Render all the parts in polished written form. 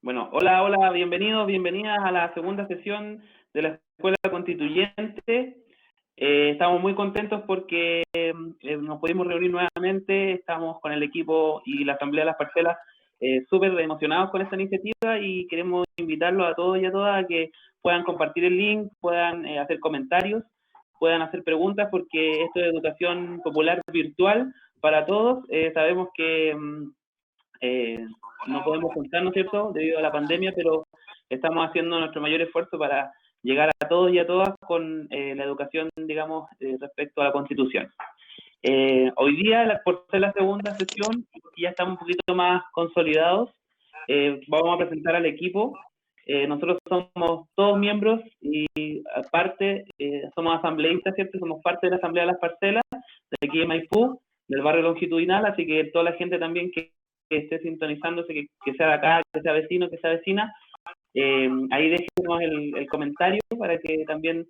Bueno, hola, hola, bienvenidos, bienvenidas a la segunda sesión de la Escuela Constituyente. Estamos muy contentos porque nos pudimos reunir nuevamente, estamos con el equipo y la Asamblea de las Parcelas súper emocionados con esta iniciativa y queremos invitarlos a todos y a todas a que puedan compartir el link, puedan hacer comentarios, puedan hacer preguntas, porque esto es educación popular virtual para todos. Sabemos que eh, no podemos contar, ¿no es cierto?, debido a la pandemia, pero estamos haciendo nuestro mayor esfuerzo para llegar a todos y a todas con la educación, digamos, respecto a la Constitución. Hoy día, por ser la segunda sesión, ya estamos un poquito más consolidados, vamos a presentar al equipo. Nosotros somos todos miembros y aparte somos asambleístas, ¿cierto? Somos parte de la Asamblea de las Parcelas, de aquí de Maipú, del barrio longitudinal, así que toda la gente también que esté sintonizándose, que sea de acá, que sea vecino, que sea vecina, ahí déjenos el comentario para que también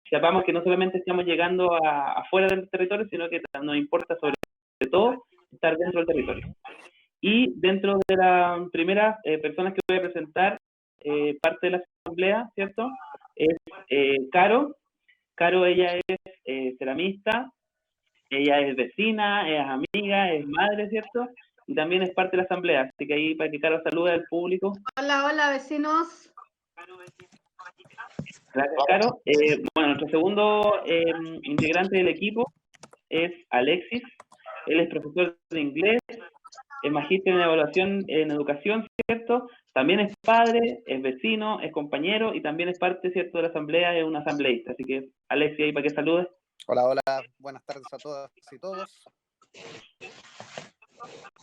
sepamos que no solamente estamos llegando afuera del territorio, sino que nos importa sobre todo estar dentro del territorio. Y dentro de las primeras personas que voy a presentar, parte de la asamblea, ¿cierto? Es Caro. Caro, ella es ceramista, ella es vecina, es amiga, es madre, ¿cierto? Y también es parte de la asamblea, así que ahí para que Caro salude al público. Hola, hola vecinos. Gracias, Caro. Bueno, nuestro segundo integrante del equipo es Alexis. Él es profesor de inglés, es magíster en evaluación en educación, ¿cierto? También es padre, es vecino, es compañero y también es parte, ¿cierto?, de la asamblea, es un asambleísta. Así que, Alexis, ahí para que saludes. Hola, hola, buenas tardes a todas y todos.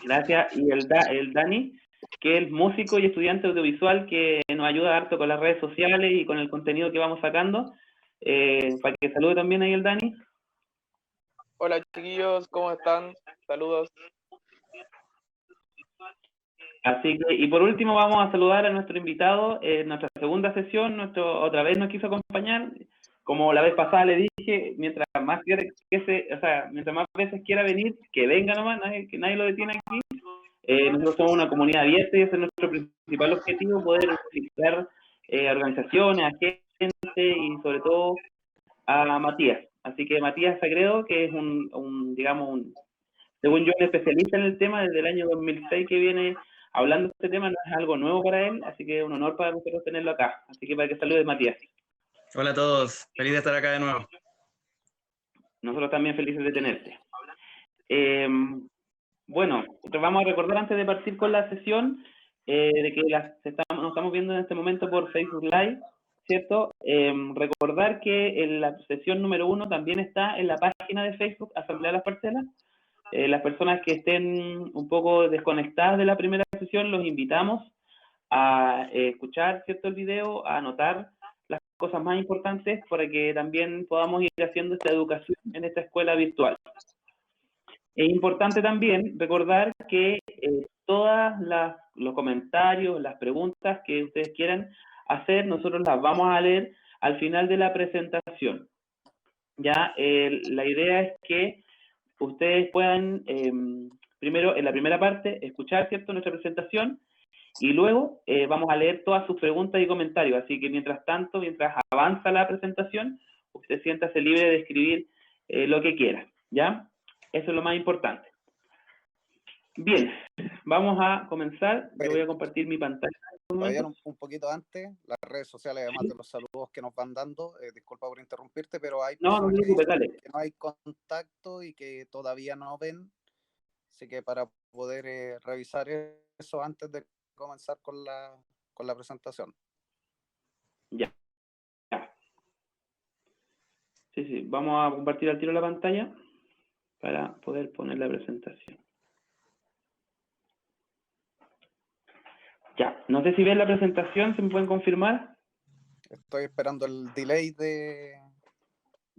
Gracias. Y el Dani, que es músico y estudiante audiovisual, que nos ayuda harto con las redes sociales y con el contenido que vamos sacando. Para que salude también ahí el Dani. Hola chiquillos, ¿cómo están? Saludos. Así que, y por último vamos a saludar a nuestro invitado en nuestra segunda sesión. Otra vez nos quiso acompañar. Como la vez pasada le dije, mientras más mientras más veces quiera venir, que venga nomás, que nadie lo detiene aquí. Nosotros somos una comunidad abierta y ese es nuestro principal objetivo, poder visitar organizaciones, a gente y sobre todo a Matías. Así que Matías Sagredo, que es según yo, un especialista en el tema desde el año 2006 que viene hablando de este tema, no es algo nuevo para él, así que es un honor para nosotros tenerlo acá. Así que para que salude Matías. Hola a todos, feliz de estar acá de nuevo. Nosotros también felices de tenerte. Bueno, vamos a recordar antes de partir con la sesión de que nos estamos viendo en este momento por Facebook Live, ¿cierto? Recordar que en la sesión número 1 también está en la página de Facebook Asamblea de las Parcelas. Las personas que estén un poco desconectadas de la primera sesión, los invitamos a escuchar, ¿cierto?, el video, a anotar las cosas más importantes para que también podamos ir haciendo esta educación en esta escuela virtual. Es importante también recordar que todos los comentarios, las preguntas que ustedes quieran hacer, nosotros las vamos a leer al final de la presentación. Ya, la idea es que ustedes puedan, primero, en la primera parte, escuchar, ¿cierto?, nuestra presentación, y luego vamos a leer todas sus preguntas y comentarios. Así que mientras tanto, mientras avanza la presentación, usted siéntase libre de escribir lo que quiera, ¿ya? Eso es lo más importante. Bien, vamos a comenzar. Yo voy a compartir mi pantalla. Todavía un poquito antes, las redes sociales, además de los saludos que nos van dando, disculpa por interrumpirte, pero hay personas que dicen que no hay contacto y que todavía no ven. Así que para poder revisar eso antes de comenzar con la presentación. Ya. Sí, vamos a compartir al tiro la pantalla para poder poner la presentación. Ya, no sé si ven la presentación, ¿se me pueden confirmar? Estoy esperando el delay de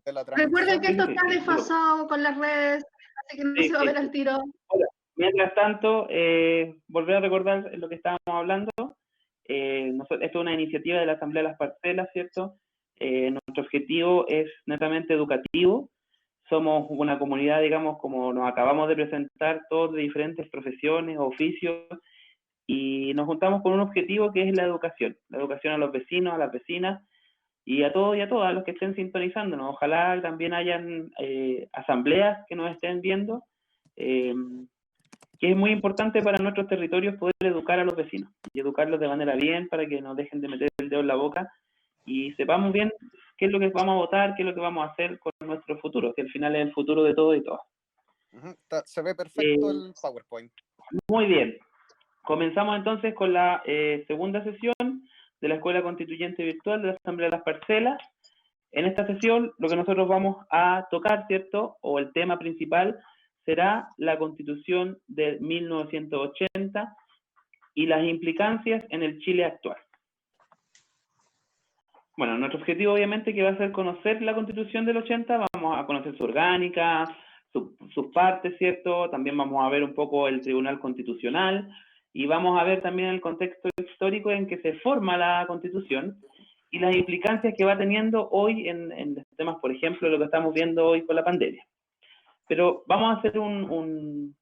la transmisión. Recuerden que esto está desfasado con las redes, así que no se va a ver al tiro. Hola. Mientras tanto, volver a recordar lo que estábamos hablando. Esto es una iniciativa de la Asamblea de las Parcelas, ¿cierto? Nuestro objetivo es netamente educativo. Somos una comunidad, digamos, como nos acabamos de presentar, todos de diferentes profesiones, oficios, y nos juntamos con un objetivo que es la educación a los vecinos, a las vecinas, y a todos y a todas los que estén sintonizándonos. Ojalá también hayan asambleas que nos estén viendo, que es muy importante para nuestros territorios poder educar a los vecinos, y educarlos de manera bien para que nos dejen de meter el dedo en la boca, y sepamos bien qué es lo que vamos a votar, qué es lo que vamos a hacer con nuestro futuro, que al final es el futuro de todos y todas. Se ve perfecto el PowerPoint. Muy bien. Comenzamos entonces con la segunda sesión de la Escuela Constituyente Virtual de la Asamblea de las Parcelas. En esta sesión lo que nosotros vamos a tocar, ¿cierto? O el tema principal será la Constitución de 1980 y las implicancias en el Chile actual. Bueno, nuestro objetivo obviamente que va a ser conocer la Constitución del 80, vamos a conocer su orgánica, sus partes, ¿cierto? También vamos a ver un poco el Tribunal Constitucional y vamos a ver también el contexto histórico en que se forma la Constitución y las implicancias que va teniendo hoy en los temas, por ejemplo, lo que estamos viendo hoy con la pandemia. Pero vamos a hacer un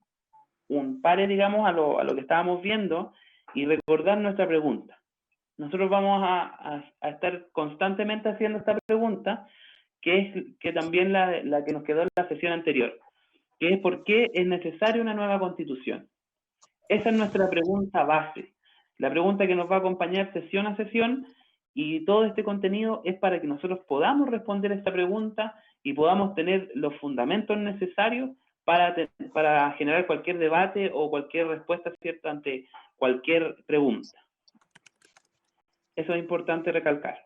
pare, digamos, a lo que estábamos viendo y recordar nuestra pregunta. Nosotros vamos a estar constantemente haciendo esta pregunta, que también la que nos quedó en la sesión anterior, que es ¿por qué es necesaria una nueva Constitución? Esa es nuestra pregunta base, la pregunta que nos va a acompañar sesión a sesión, y todo este contenido es para que nosotros podamos responder esta pregunta y podamos tener los fundamentos necesarios para generar cualquier debate o cualquier respuesta, ¿cierto?, ante cualquier pregunta. Eso es importante recalcar.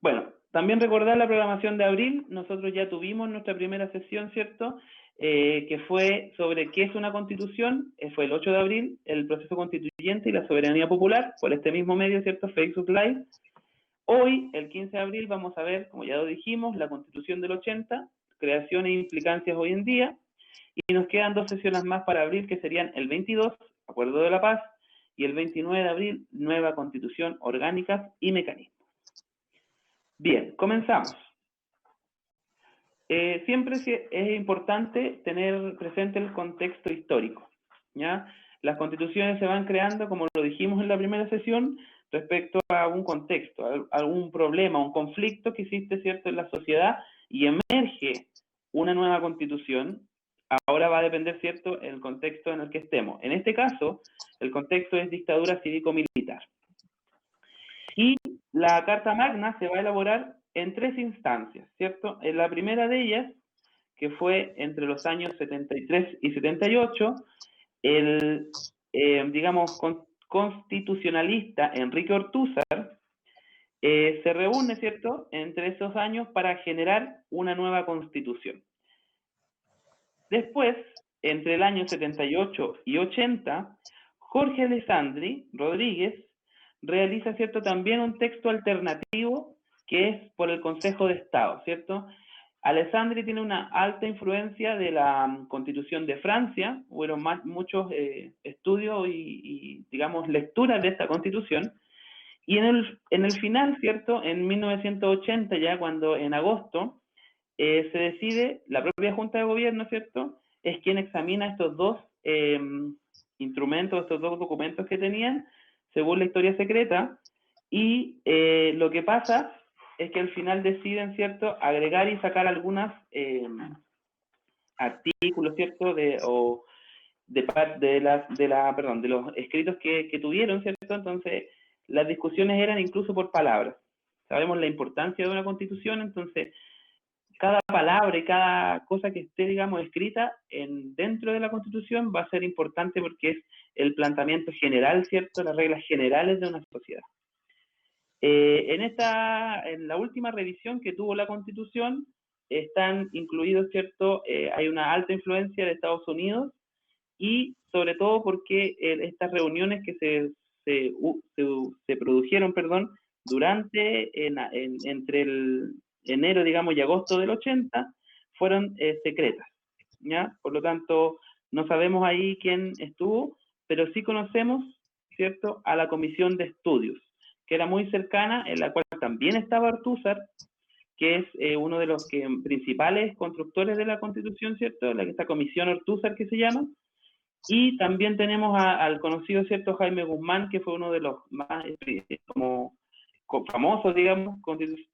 Bueno, también recordar la programación de abril. Nosotros ya tuvimos nuestra primera sesión, ¿cierto?, que fue sobre qué es una constitución. Fue el 8 de abril, el proceso constituyente y la soberanía popular, por este mismo medio, ¿cierto?, Facebook Live. Hoy, el 15 de abril, vamos a ver, como ya lo dijimos, la Constitución del 80, creación e implicancias hoy en día, y nos quedan 2 sesiones más para abril, que serían el 22, Acuerdo de la Paz, y el 29 de abril, nueva Constitución, orgánicas y mecanismos. Bien, comenzamos. Siempre es importante tener presente el contexto histórico, ¿ya? Las constituciones se van creando, como lo dijimos en la primera sesión, respecto a un contexto, a algún problema, un conflicto que existe, ¿cierto?, en la sociedad, y emerge una nueva constitución. Ahora va a depender, ¿cierto?, el contexto en el que estemos. En este caso, el contexto es dictadura cívico-militar. Y la Carta Magna se va a elaborar en 3 instancias, ¿cierto? En la primera de ellas, que fue entre los años 73 y 78, el, digamos, constitucionalista Enrique Ortúzar se reúne, ¿cierto?, entre esos años para generar una nueva constitución. Después, entre el año 78 y 80, Jorge Alessandri Rodríguez realiza, ¿cierto?, también un texto alternativo que es por el Consejo de Estado, ¿cierto? Alessandri tiene una alta influencia de la Constitución de Francia, hubo muchos estudios y, digamos, lecturas de esta Constitución, y en el final, ¿cierto?, en 1980, ya cuando en agosto, se decide, la propia Junta de Gobierno, ¿cierto?, es quien examina estos 2 instrumentos, estos 2 documentos que tenían, según la historia secreta, y lo que pasa es que al final deciden, ¿cierto?, agregar y sacar algunos artículos, ¿cierto?, de los escritos que tuvieron, ¿cierto? Entonces, las discusiones eran incluso por palabras. Sabemos la importancia de una constitución, entonces, cada palabra y cada cosa que esté, digamos, escrita dentro de la Constitución va a ser importante porque es el planteamiento general, ¿cierto?, las reglas generales de una sociedad. En la última revisión que tuvo la Constitución, están incluidos, ¿cierto?, hay una alta influencia de Estados Unidos, y sobre todo porque estas reuniones que se produjeron, durante, entre el enero, digamos, y agosto del 80, fueron secretas, ¿ya? Por lo tanto, no sabemos ahí quién estuvo, pero sí conocemos, ¿cierto?, a la Comisión de Estudios, que era muy cercana, en la cual también estaba Ortúzar, que es uno de los principales constructores de la Constitución, ¿cierto?, esta Comisión Ortúzar que se llama, Y también tenemos al conocido, ¿cierto?, Jaime Guzmán, que fue uno de los más como famosos, digamos,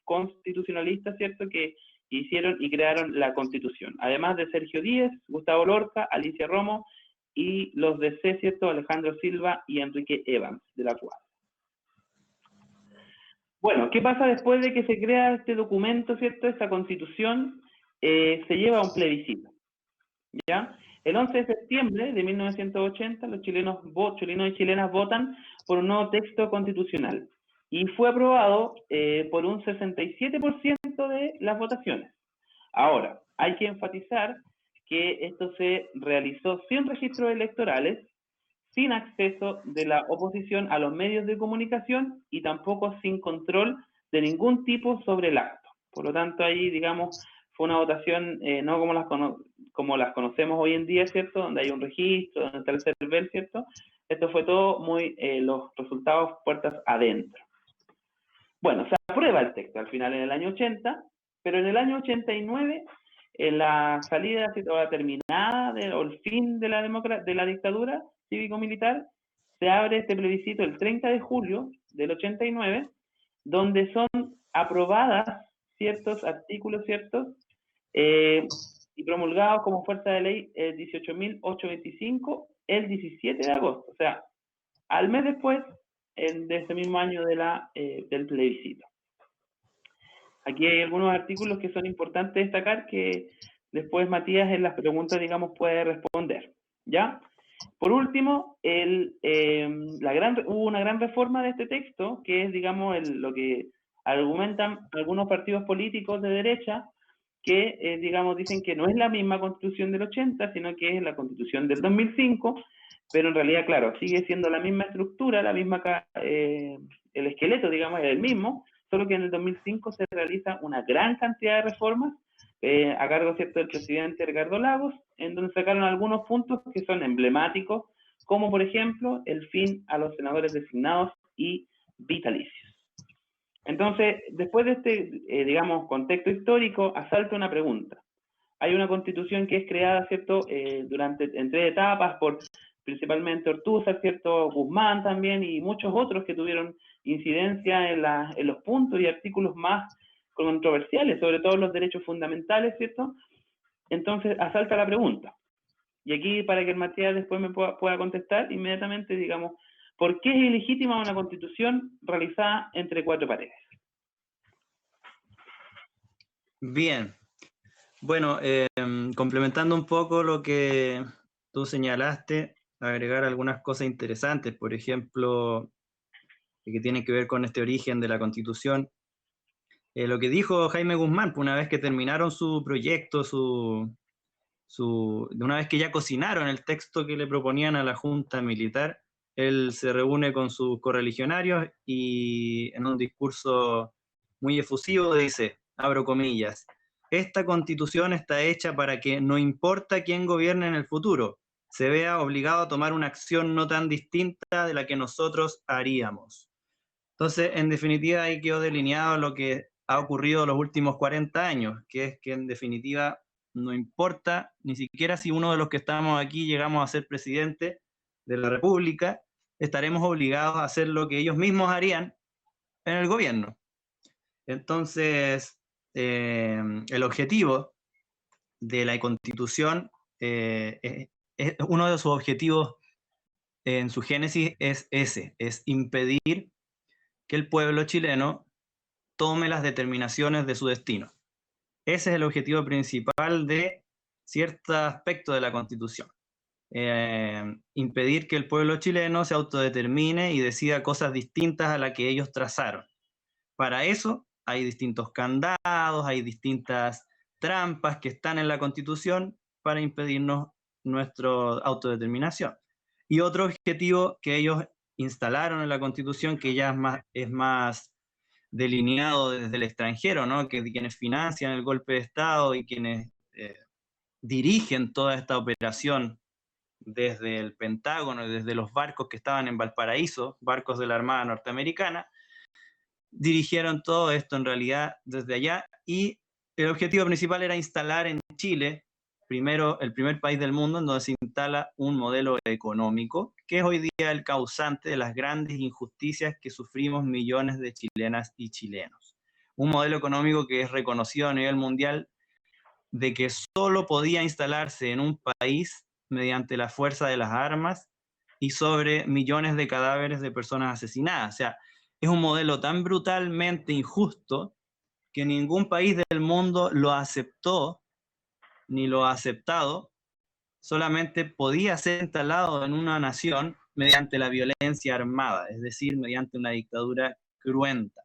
constitucionalistas, ¿cierto?, que hicieron y crearon la Constitución. Además de Sergio Díez, Gustavo Lorca, Alicia Romo y los de C, ¿cierto?, Alejandro Silva y Enrique Evans, de la Cuadra. Bueno, ¿qué pasa después de que se crea este documento, ¿cierto?, esta Constitución? Se lleva a un plebiscito, ¿ya? El 11 de septiembre de 1980, los chilenos y chilenas votan por un nuevo texto constitucional y fue aprobado por un 67% de las votaciones. Ahora, hay que enfatizar que esto se realizó sin registros electorales, sin acceso de la oposición a los medios de comunicación y tampoco sin control de ningún tipo sobre el acto. Por lo tanto, ahí, digamos, fue una votación no como las conocemos hoy en día, ¿cierto? Donde hay un registro, donde está el CERVEL, ¿cierto? Esto fue todo muy, los resultados puertas adentro. Bueno, se aprueba el texto al final en el año 80, pero en el año 89, en la salida terminada o el fin de la dictadura cívico-militar, se abre este plebiscito el 30 de julio del 89, donde son aprobadas ciertos artículos, ¿ciertos? Y promulgados como fuerza de ley 18.825 el 17 de agosto, o sea, al mes después de ese mismo año del plebiscito. Aquí hay algunos artículos que son importantes destacar que después Matías en las preguntas, digamos, puede responder, ¿ya? Por último, hubo una gran reforma de este texto, que es, digamos, lo que argumentan algunos partidos políticos de derecha, que, digamos, dicen que no es la misma Constitución del 80, sino que es la Constitución del 2005, pero en realidad, claro, sigue siendo la misma estructura, la misma, el esqueleto, digamos, es el mismo, solo que en el 2005 se realiza una gran cantidad de reformas a cargo, ¿cierto?, del presidente Ricardo Lagos, en donde sacaron algunos puntos que son emblemáticos, como por ejemplo el fin a los senadores designados y vitalicios. Entonces, después de este, digamos, contexto histórico, asalta una pregunta. Hay una constitución que es creada, ¿cierto?, en 3 etapas por principalmente Ortúzar, ¿cierto?, Guzmán también y muchos otros que tuvieron incidencia en los puntos y artículos más controversiales, sobre todo los derechos fundamentales, ¿cierto? Entonces, asalta la pregunta. Y aquí, para que el Matías después me pueda contestar inmediatamente, digamos, ¿por qué es ilegítima una constitución realizada entre 4 paredes? Bien. Bueno, complementando un poco lo que tú señalaste, agregar algunas cosas interesantes, por ejemplo, que tienen que ver con este origen de la Constitución. Lo que dijo Jaime Guzmán, una vez que terminaron su proyecto, una vez que ya cocinaron el texto que le proponían a la Junta Militar, él se reúne con sus correligionarios y en un discurso muy efusivo dice, abro comillas, esta Constitución está hecha para que no importa quién gobierne en el futuro, se vea obligado a tomar una acción no tan distinta de la que nosotros haríamos. Entonces, en definitiva, ahí quedó delineado lo que ha ocurrido los últimos 40 años, que es que en definitiva no importa ni siquiera si uno de los que estamos aquí llegamos a ser presidente de la República, estaremos obligados a hacer lo que ellos mismos harían en el gobierno. Entonces, el objetivo de la Constitución, uno de sus objetivos en su génesis es ese, es impedir que el pueblo chileno tome las determinaciones de su destino. Ese es el objetivo principal de cierto aspecto de la Constitución. Impedir que el pueblo chileno se autodetermine y decida cosas distintas a las que ellos trazaron. Para eso hay distintos candados, hay distintas trampas que están en la Constitución para impedirnos nuestra autodeterminación. Y otro objetivo que ellos instalaron en la Constitución, que ya es más delineado desde el extranjero, ¿no? Que quienes financian el golpe de Estado y quienes dirigen toda esta operación desde el Pentágono y desde los barcos que estaban en Valparaíso, barcos de la Armada Norteamericana, dirigieron todo esto en realidad desde allá y el objetivo principal era instalar en Chile el primer país del mundo en donde se instala un modelo económico que es hoy día el causante de las grandes injusticias que sufrimos millones de chilenas y chilenos. Un modelo económico que es reconocido a nivel mundial de que solo podía instalarse en un país mediante la fuerza de las armas y sobre millones de cadáveres de personas asesinadas. O sea, es un modelo tan brutalmente injusto que ningún país del mundo lo aceptó ni lo ha aceptado, solamente podía ser instalado en una nación mediante la violencia armada, es decir, mediante una dictadura cruenta.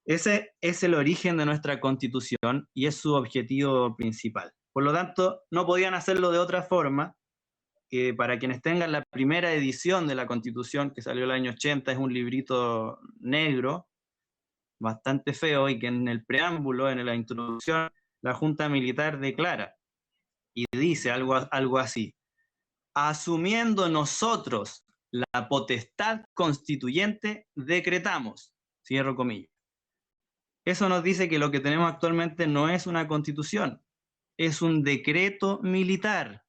Ese es el origen de nuestra Constitución y es su objetivo principal. Por lo tanto, no podían hacerlo de otra forma, que para quienes tengan la primera edición de la Constitución, que salió el año 80, es un librito negro, bastante feo, y que en el preámbulo, en la introducción, la Junta Militar declara, y dice algo así: asumiendo nosotros la potestad constituyente, decretamos, cierro comillas. Eso nos dice que lo que tenemos actualmente no es una constitución, es un decreto militar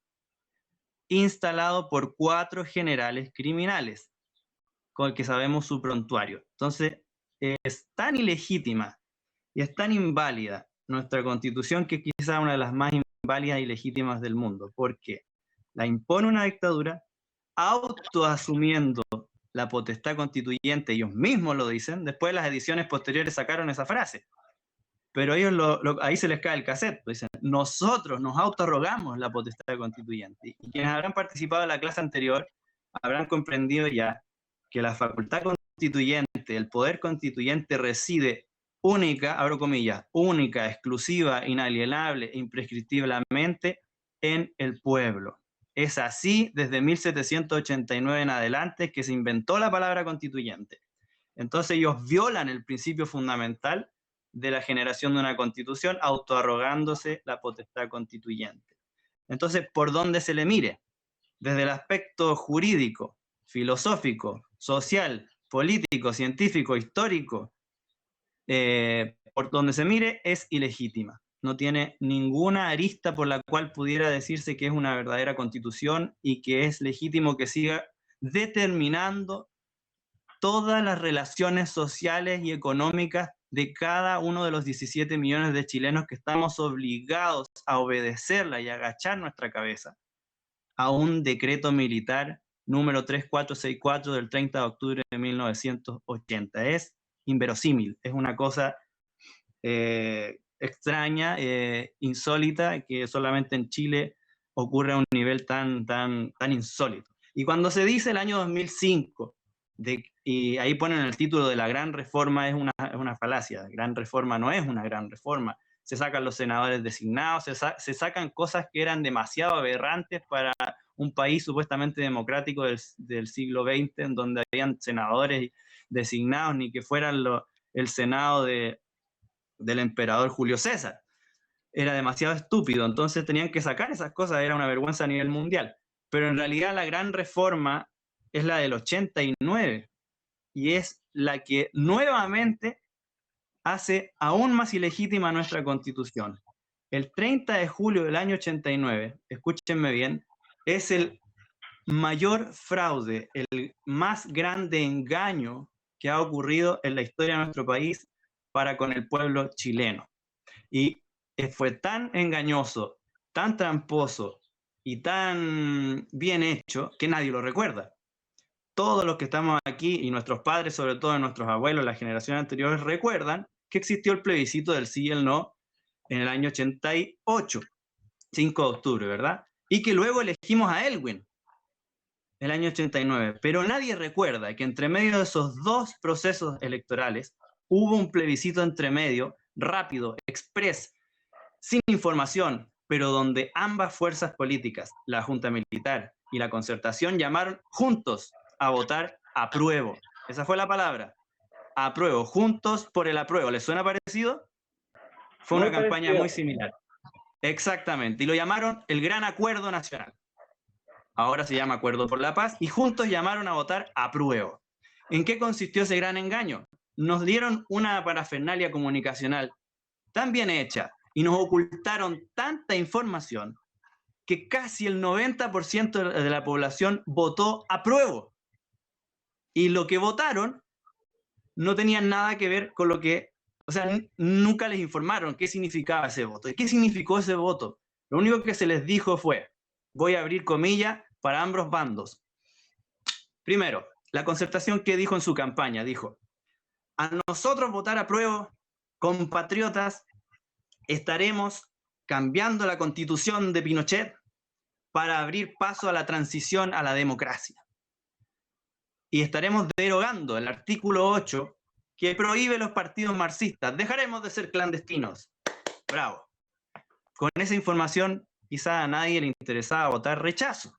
instalado por 4 generales criminales, con el que sabemos su prontuario. Entonces, es tan ilegítima y es tan inválida nuestra constitución que quizá es una de las más inválidas y legítimas del mundo, porque la impone una dictadura, autoasumiendo la potestad constituyente, ellos mismos lo dicen, después las ediciones posteriores sacaron esa frase, pero ellos ahí se les cae el cassette, pues dicen, nosotros nos autorrogamos la potestad constituyente, y quienes habrán participado en la clase anterior habrán comprendido ya que la facultad constituyente, el poder constituyente reside única, abro comillas, única, exclusiva, inalienable, imprescriptiblemente en el pueblo. Es así desde 1789 en adelante que se inventó la palabra constituyente. Entonces ellos violan el principio fundamental de la generación de una constitución, autoarrogándose la potestad constituyente. Entonces, ¿por dónde se le mire? Desde el aspecto jurídico, filosófico, social, político, científico, histórico, por donde se mire es ilegítima. No tiene ninguna arista por la cual pudiera decirse que es una verdadera constitución y que es legítimo que siga determinando todas las relaciones sociales y económicas de cada uno de los 17 millones de chilenos que estamos obligados a obedecerla y a agachar nuestra cabeza a un decreto militar número 3464 del 30 de octubre de 1980. Es inverosímil, es una cosa extraña, insólita, que solamente en Chile ocurre a un nivel tan insólito. Y cuando se dice el año 2005, y ahí ponen el título de la gran reforma, es una falacia. La gran reforma no es una gran reforma. Se sacan los senadores designados, se sacan cosas que eran demasiado aberrantes para un país supuestamente democrático del siglo XX, en donde habían senadores designados, ni que fueran el senado del emperador Julio César. Era demasiado estúpido, entonces tenían que sacar esas cosas, era una vergüenza a nivel mundial. Pero en realidad la gran reforma es la del 89, y es la que nuevamente hace aún más ilegítima nuestra Constitución. El 30 de julio del año 89, escúchenme bien, es el mayor fraude, el más grande engaño que ha ocurrido en la historia de nuestro país para con el pueblo chileno. Y fue tan engañoso, tan tramposo y tan bien hecho que nadie lo recuerda. Todos los que estamos aquí, y nuestros padres, sobre todo nuestros abuelos, las generaciones anteriores, recuerdan que existió el plebiscito del sí y el no en el año 88, 5 de octubre, ¿verdad? Y que luego elegimos a Elwin, el año 89. Pero nadie recuerda que entre medio de esos 2 procesos electorales hubo un plebiscito entre medio, rápido, express, sin información, pero donde ambas fuerzas políticas, la Junta Militar y la Concertación, llamaron juntos a votar apruebo. Esa fue la palabra. Apruebo. Juntos por el apruebo. ¿Les suena parecido? Fue una campaña muy similar. Exactamente. Y lo llamaron el Gran Acuerdo Nacional. Ahora se llama Acuerdo por la Paz. Y juntos llamaron a votar apruebo. ¿En qué consistió ese gran engaño? Nos dieron una parafernalia comunicacional tan bien hecha y nos ocultaron tanta información que casi el 90% de la población votó apruebo. Y lo que votaron no tenían nada que ver con lo que, o sea, nunca les informaron qué significaba ese voto. ¿Y qué significó ese voto? Lo único que se les dijo fue, voy a abrir comillas para ambos bandos. Primero, la Concertación, ¿qué dijo en su campaña? Dijo, a nosotros votar apruebo, compatriotas, estaremos cambiando la Constitución de Pinochet para abrir paso a la transición a la democracia. Y estaremos derogando el artículo 8 que prohíbe los partidos marxistas. Dejaremos de ser clandestinos. Bravo. Con esa información quizá a nadie le interesaba votar rechazo.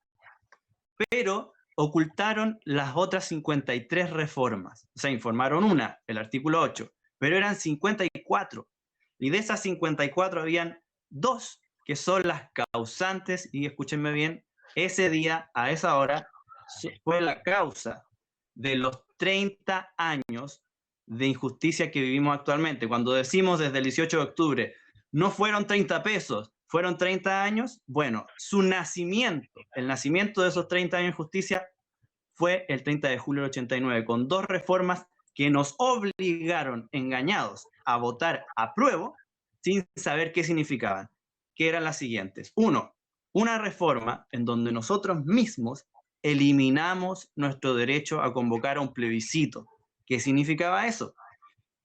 Pero ocultaron las otras 53 reformas. O sea, informaron una, el artículo 8, pero eran 54. Y de esas 54 habían 2 que son las causantes, y escúchenme bien, ese día, a esa hora, fue la causa de los 30 años de injusticia que vivimos actualmente. Cuando decimos desde el 18 de octubre, no fueron 30 pesos, fueron 30 años, bueno, su nacimiento, el nacimiento de esos 30 años de injusticia fue el 30 de julio del 89, con 2 reformas que nos obligaron, engañados, a votar apruebo sin saber qué significaban, que eran las siguientes. 1, una reforma en donde nosotros mismos eliminamos nuestro derecho a convocar a un plebiscito. ¿Qué significaba eso?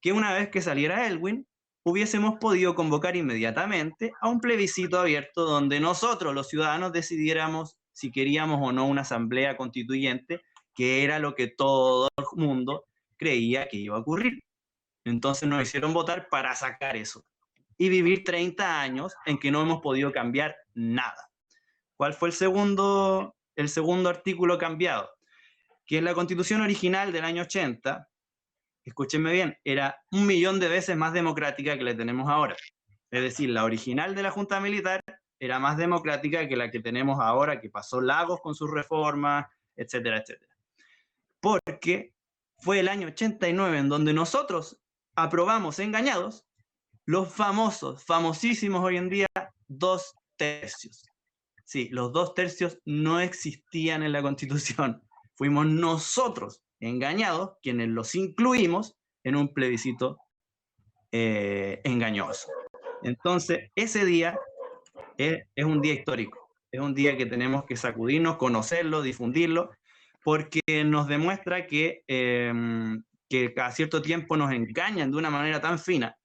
Que una vez que saliera Elwin, hubiésemos podido convocar inmediatamente a un plebiscito abierto donde nosotros, los ciudadanos, decidiéramos si queríamos o no una asamblea constituyente, que era lo que todo el mundo creía que iba a ocurrir. Entonces nos hicieron votar para sacar eso y vivir 30 años en que no hemos podido cambiar nada. ¿Cuál fue el segundo artículo cambiado? Que en la Constitución original del año 80, escúchenme bien, era 1 millón de veces más democrática que la que tenemos ahora. Es decir, la original de la Junta Militar era más democrática que la que tenemos ahora, que pasó Lagos con sus reformas, etcétera, etcétera. Porque fue el año 89 en donde nosotros aprobamos engañados los famosísimos hoy en día 2/3. Sí, los 2/3 no existían en la Constitución. Fuimos nosotros, engañados, quienes los incluimos en un plebiscito engañoso. Entonces, ese día es un día histórico. Es un día que tenemos que sacudirnos, conocerlo, difundirlo, porque nos demuestra que cada cierto tiempo nos engañan de una manera tan fina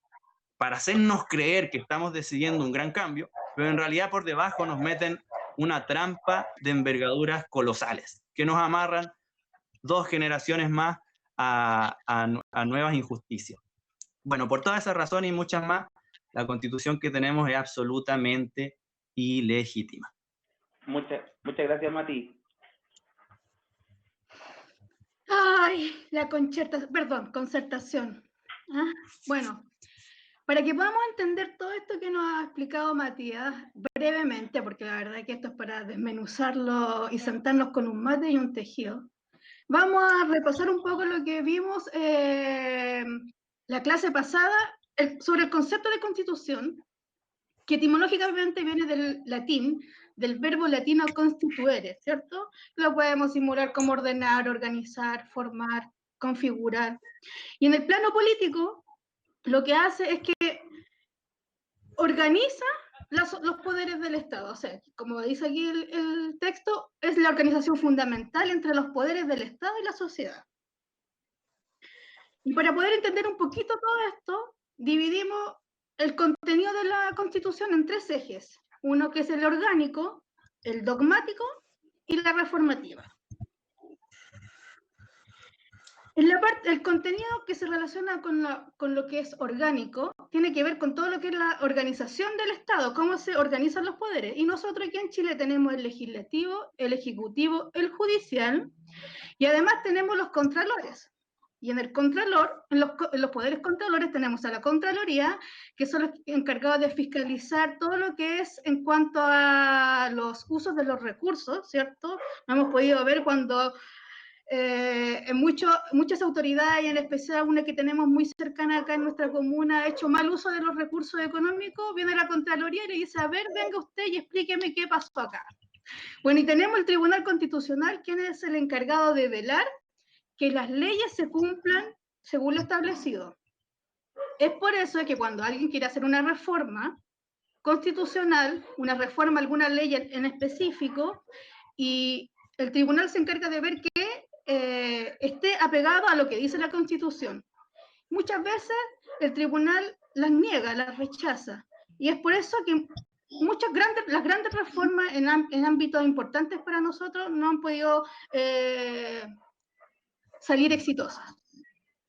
para hacernos creer que estamos decidiendo un gran cambio, pero en realidad por debajo nos meten una trampa de envergaduras colosales, que nos amarran 2 generaciones más a nuevas injusticias. Bueno, por todas esas razones y muchas más, la Constitución que tenemos es absolutamente ilegítima. Muchas gracias, Mati. Ay, la concertación. ¿Ah? Bueno, para que podamos entender todo esto que nos ha explicado Matías, brevemente, porque la verdad es que esto es para desmenuzarlo y sentarnos con un mate y un tejido, vamos a repasar un poco lo que vimos la clase pasada sobre el concepto de constitución, que etimológicamente viene del latín, del verbo latino constituere, ¿cierto? Lo podemos simular como ordenar, organizar, formar, configurar. Y en el plano político, lo que hace es que organiza los poderes del Estado. O sea, como dice aquí el texto, es la organización fundamental entre los poderes del Estado y la sociedad. Y para poder entender un poquito todo esto, dividimos el contenido de la Constitución en 3 ejes. Uno que es el orgánico, el dogmático y la reformativa. En la parte, el contenido que se relaciona con lo que es orgánico tiene que ver con todo lo que es la organización del Estado, cómo se organizan los poderes. Y nosotros aquí en Chile tenemos el legislativo, el ejecutivo, el judicial, y además tenemos los contralores. Y en el Contralor, en los poderes contralores tenemos a la Contraloría, que son los encargados de fiscalizar todo lo que es en cuanto a los usos de los recursos, ¿cierto? Lo hemos podido ver cuando muchas autoridades, y en especial una que tenemos muy cercana acá en nuestra comuna, ha hecho mal uso de los recursos económicos, viene la Contraloría y le dice, a ver, venga usted y explíqueme qué pasó acá. Bueno, y tenemos el Tribunal Constitucional, quien es el encargado de velar que las leyes se cumplan según lo establecido. Es por eso que cuando alguien quiere hacer una reforma constitucional, una reforma a alguna ley en específico, y el tribunal se encarga de ver que esté apegado a lo que dice la Constitución. Muchas veces el tribunal las niega, las rechaza, y es por eso que las grandes reformas en ámbitos importantes para nosotros no han podido salir exitosas.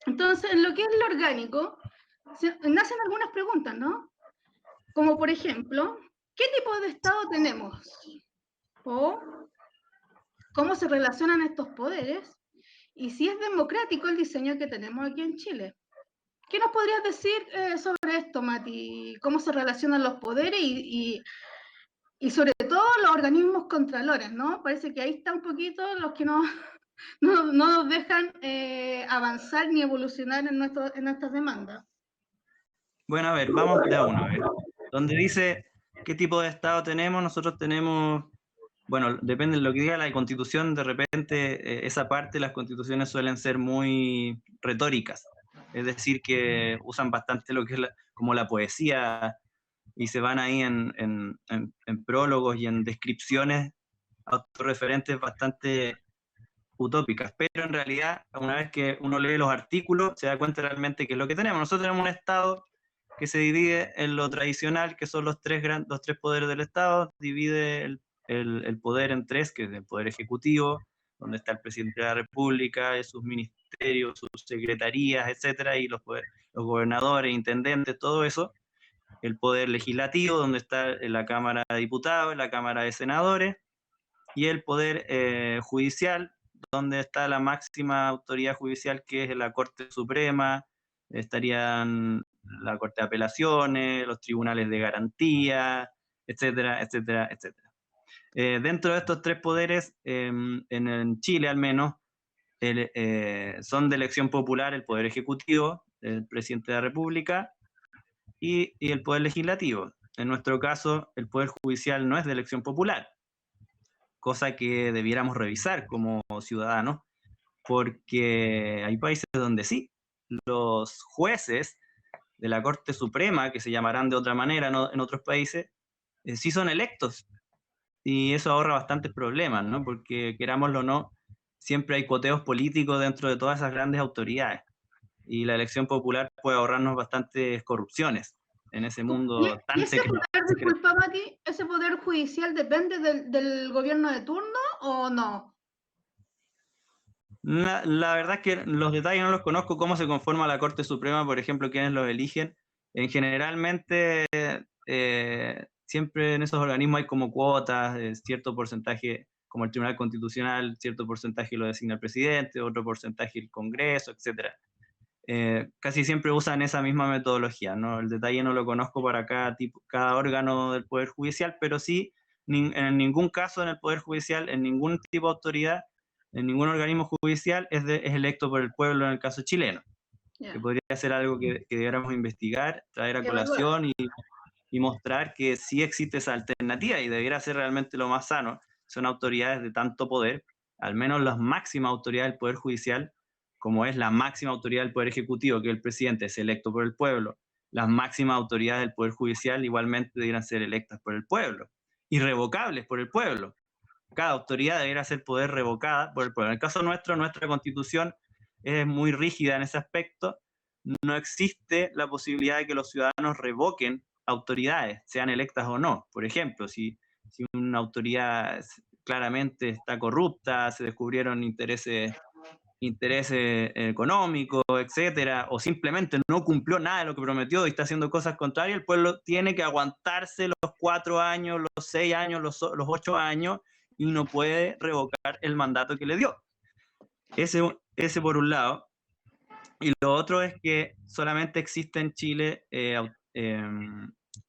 Entonces, en lo que es lo orgánico, nacen algunas preguntas, ¿no? Como por ejemplo, ¿qué tipo de Estado tenemos? ¿O cómo se relacionan estos poderes? Y si es democrático el diseño que tenemos aquí en Chile. ¿Qué nos podrías decir sobre esto, Mati? ¿Cómo se relacionan los poderes y sobre todo los organismos contralores, ¿no? Parece que ahí está un poquito los que no nos dejan avanzar ni evolucionar en nuestras demandas. Bueno, a ver, vamos de a uno. A ver. Donde dice qué tipo de Estado tenemos, nosotros tenemos, bueno, depende de lo que diga la Constitución, de repente esa parte, las constituciones suelen ser muy retóricas, es decir, que usan bastante lo que es como la poesía, y se van ahí en prólogos y en descripciones autorreferentes bastante utópicas, pero en realidad, una vez que uno lee los artículos, se da cuenta realmente que es lo que tenemos. Nosotros tenemos un Estado que se divide en lo tradicional, que son los tres poderes del Estado, divide el poder en tres, que es el poder ejecutivo, donde está el presidente de la República, sus ministerios, sus secretarías, etcétera, y los gobernadores, intendentes, todo eso. El poder legislativo, donde está la Cámara de Diputados, la Cámara de Senadores, y el poder judicial, donde está la máxima autoridad judicial, que es la Corte Suprema, estarían la Corte de Apelaciones, los tribunales de garantía, etcétera, etcétera, etcétera. Dentro de estos tres poderes, en Chile al menos, son de elección popular el Poder Ejecutivo, el Presidente de la República, y el Poder Legislativo. En nuestro caso, el Poder Judicial no es de elección popular, cosa que debiéramos revisar como ciudadanos, porque hay países donde sí, los jueces de la Corte Suprema, que se llamarán de otra manera en otros países, sí son electos, y eso ahorra bastantes problemas, ¿no? Porque querámoslo o no, siempre hay coteos políticos dentro de todas esas grandes autoridades, y la elección popular puede ahorrarnos bastantes corrupciones en ese mundo tan secreto. Disculpa, Mati, ¿ese poder judicial depende del gobierno de turno o no? La verdad es que los detalles no los conozco, cómo se conforma la Corte Suprema, por ejemplo, quiénes los eligen. Generalmente, siempre en esos organismos hay como cuotas, cierto porcentaje, como el Tribunal Constitucional, cierto porcentaje lo designa el presidente, otro porcentaje el Congreso, etc. Casi siempre usan esa misma metodología, ¿no? El detalle no lo conozco para cada órgano del Poder Judicial, pero sí, en ningún caso en el Poder Judicial, en ningún tipo de autoridad, en ningún organismo judicial es electo por el pueblo en el caso chileno. Yeah. Que podría ser algo que debiéramos investigar, traer a colación y mostrar que sí existe esa alternativa y debiera ser realmente lo más sano. Son autoridades de tanto poder, al menos las máximas autoridades del Poder Judicial, como es la máxima autoridad del Poder Ejecutivo, que el presidente es electo por el pueblo. Las máximas autoridades del Poder Judicial igualmente debieran ser electas por el pueblo, irrevocables por el pueblo. Cada autoridad debería ser poder revocada por el pueblo. En el caso nuestro, nuestra Constitución es muy rígida en ese aspecto. No existe la posibilidad de que los ciudadanos revoquen autoridades, sean electas o no. Por ejemplo, si una autoridad claramente está corrupta, se descubrieron intereses económicos, etcétera, o simplemente no cumplió nada de lo que prometió y está haciendo cosas contrarias, el pueblo tiene que aguantarse los 4 años, los 6 años, los 8 años, y no puede revocar el mandato que le dio. Ese por un lado. Y lo otro es que solamente existe en Chile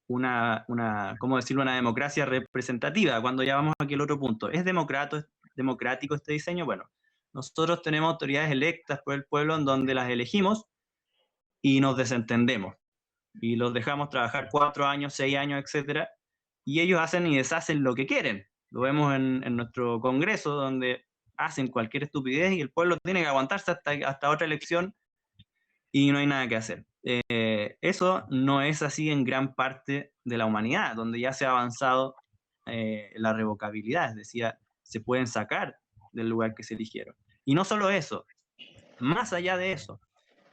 ¿cómo decirlo? Una democracia representativa. Cuando ya vamos aquí al otro punto, ¿es democrático este diseño? Bueno, Nosotros tenemos autoridades electas por el pueblo en donde las elegimos y nos desentendemos. Y los dejamos trabajar 4 años, 6 años, etc. Y ellos hacen y deshacen lo que quieren. Lo vemos en nuestro Congreso, donde hacen cualquier estupidez y el pueblo tiene que aguantarse hasta otra elección y no hay nada que hacer. Eso no es así en gran parte de la humanidad, donde ya se ha avanzado la revocabilidad, es decir, se pueden sacar del lugar que se eligieron. Y no solo eso, más allá de eso,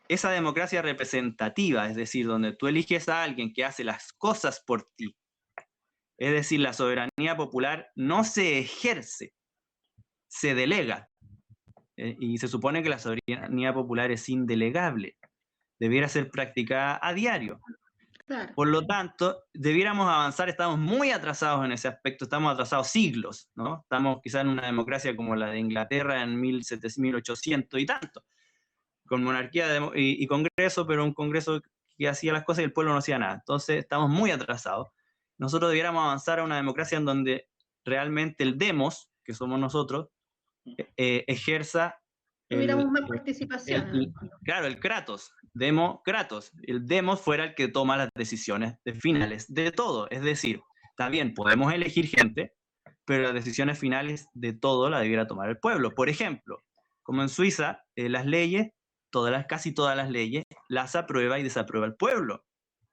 esa democracia representativa, es decir, donde tú eliges a alguien que hace las cosas por ti, es decir, la soberanía popular no se ejerce, se delega. Y se supone que la soberanía popular es indelegable, debiera ser practicada a diario. Claro. Por lo tanto, debiéramos avanzar, estamos muy atrasados en ese aspecto, estamos atrasados siglos, ¿no? Estamos quizás en una democracia como la de Inglaterra en 1800 y tanto, con monarquía y congreso, pero un congreso que hacía las cosas y el pueblo no hacía nada. Entonces, estamos muy atrasados. Nosotros debiéramos avanzar a una democracia en donde realmente el demos, que somos nosotros, ejerza tuviéramos más participación. Claro, el Kratos, Kratos. El demos fuera el que toma las decisiones finales de todo. Es decir, también podemos elegir gente, pero las decisiones finales de todo la debiera tomar el pueblo. Por ejemplo, como en Suiza, las leyes, casi todas las leyes, las aprueba y desaprueba el pueblo.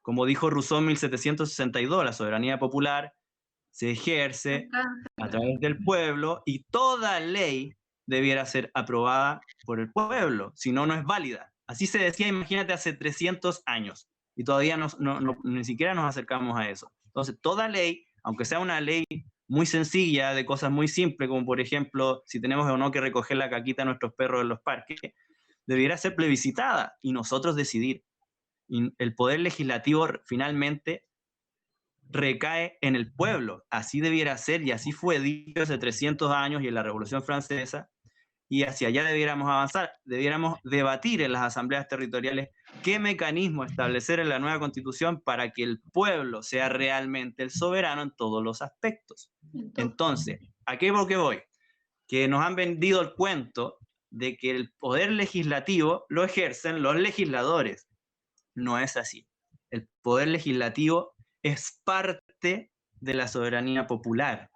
Como dijo Rousseau en 1762, la soberanía popular se ejerce a través del pueblo y toda ley debiera ser aprobada por el pueblo, si no, no es válida. Así se decía, imagínate, hace 300 años, y todavía ni siquiera nos acercamos a eso. Entonces, toda ley, aunque sea una ley muy sencilla, de cosas muy simples, como por ejemplo, si tenemos o no que recoger la caquita de nuestros perros en los parques, debiera ser plebiscitada y nosotros decidir. Y el poder legislativo finalmente recae en el pueblo. Así debiera ser y así fue dicho hace 300 años y en la Revolución Francesa, y hacia allá debiéramos avanzar. Debiéramos debatir en las asambleas territoriales qué mecanismo establecer en la nueva Constitución para que el pueblo sea realmente el soberano en todos los aspectos. Entonces, ¿a qué voy? Que nos han vendido el cuento de que el poder legislativo lo ejercen los legisladores. No es así. El poder legislativo es parte de la soberanía popular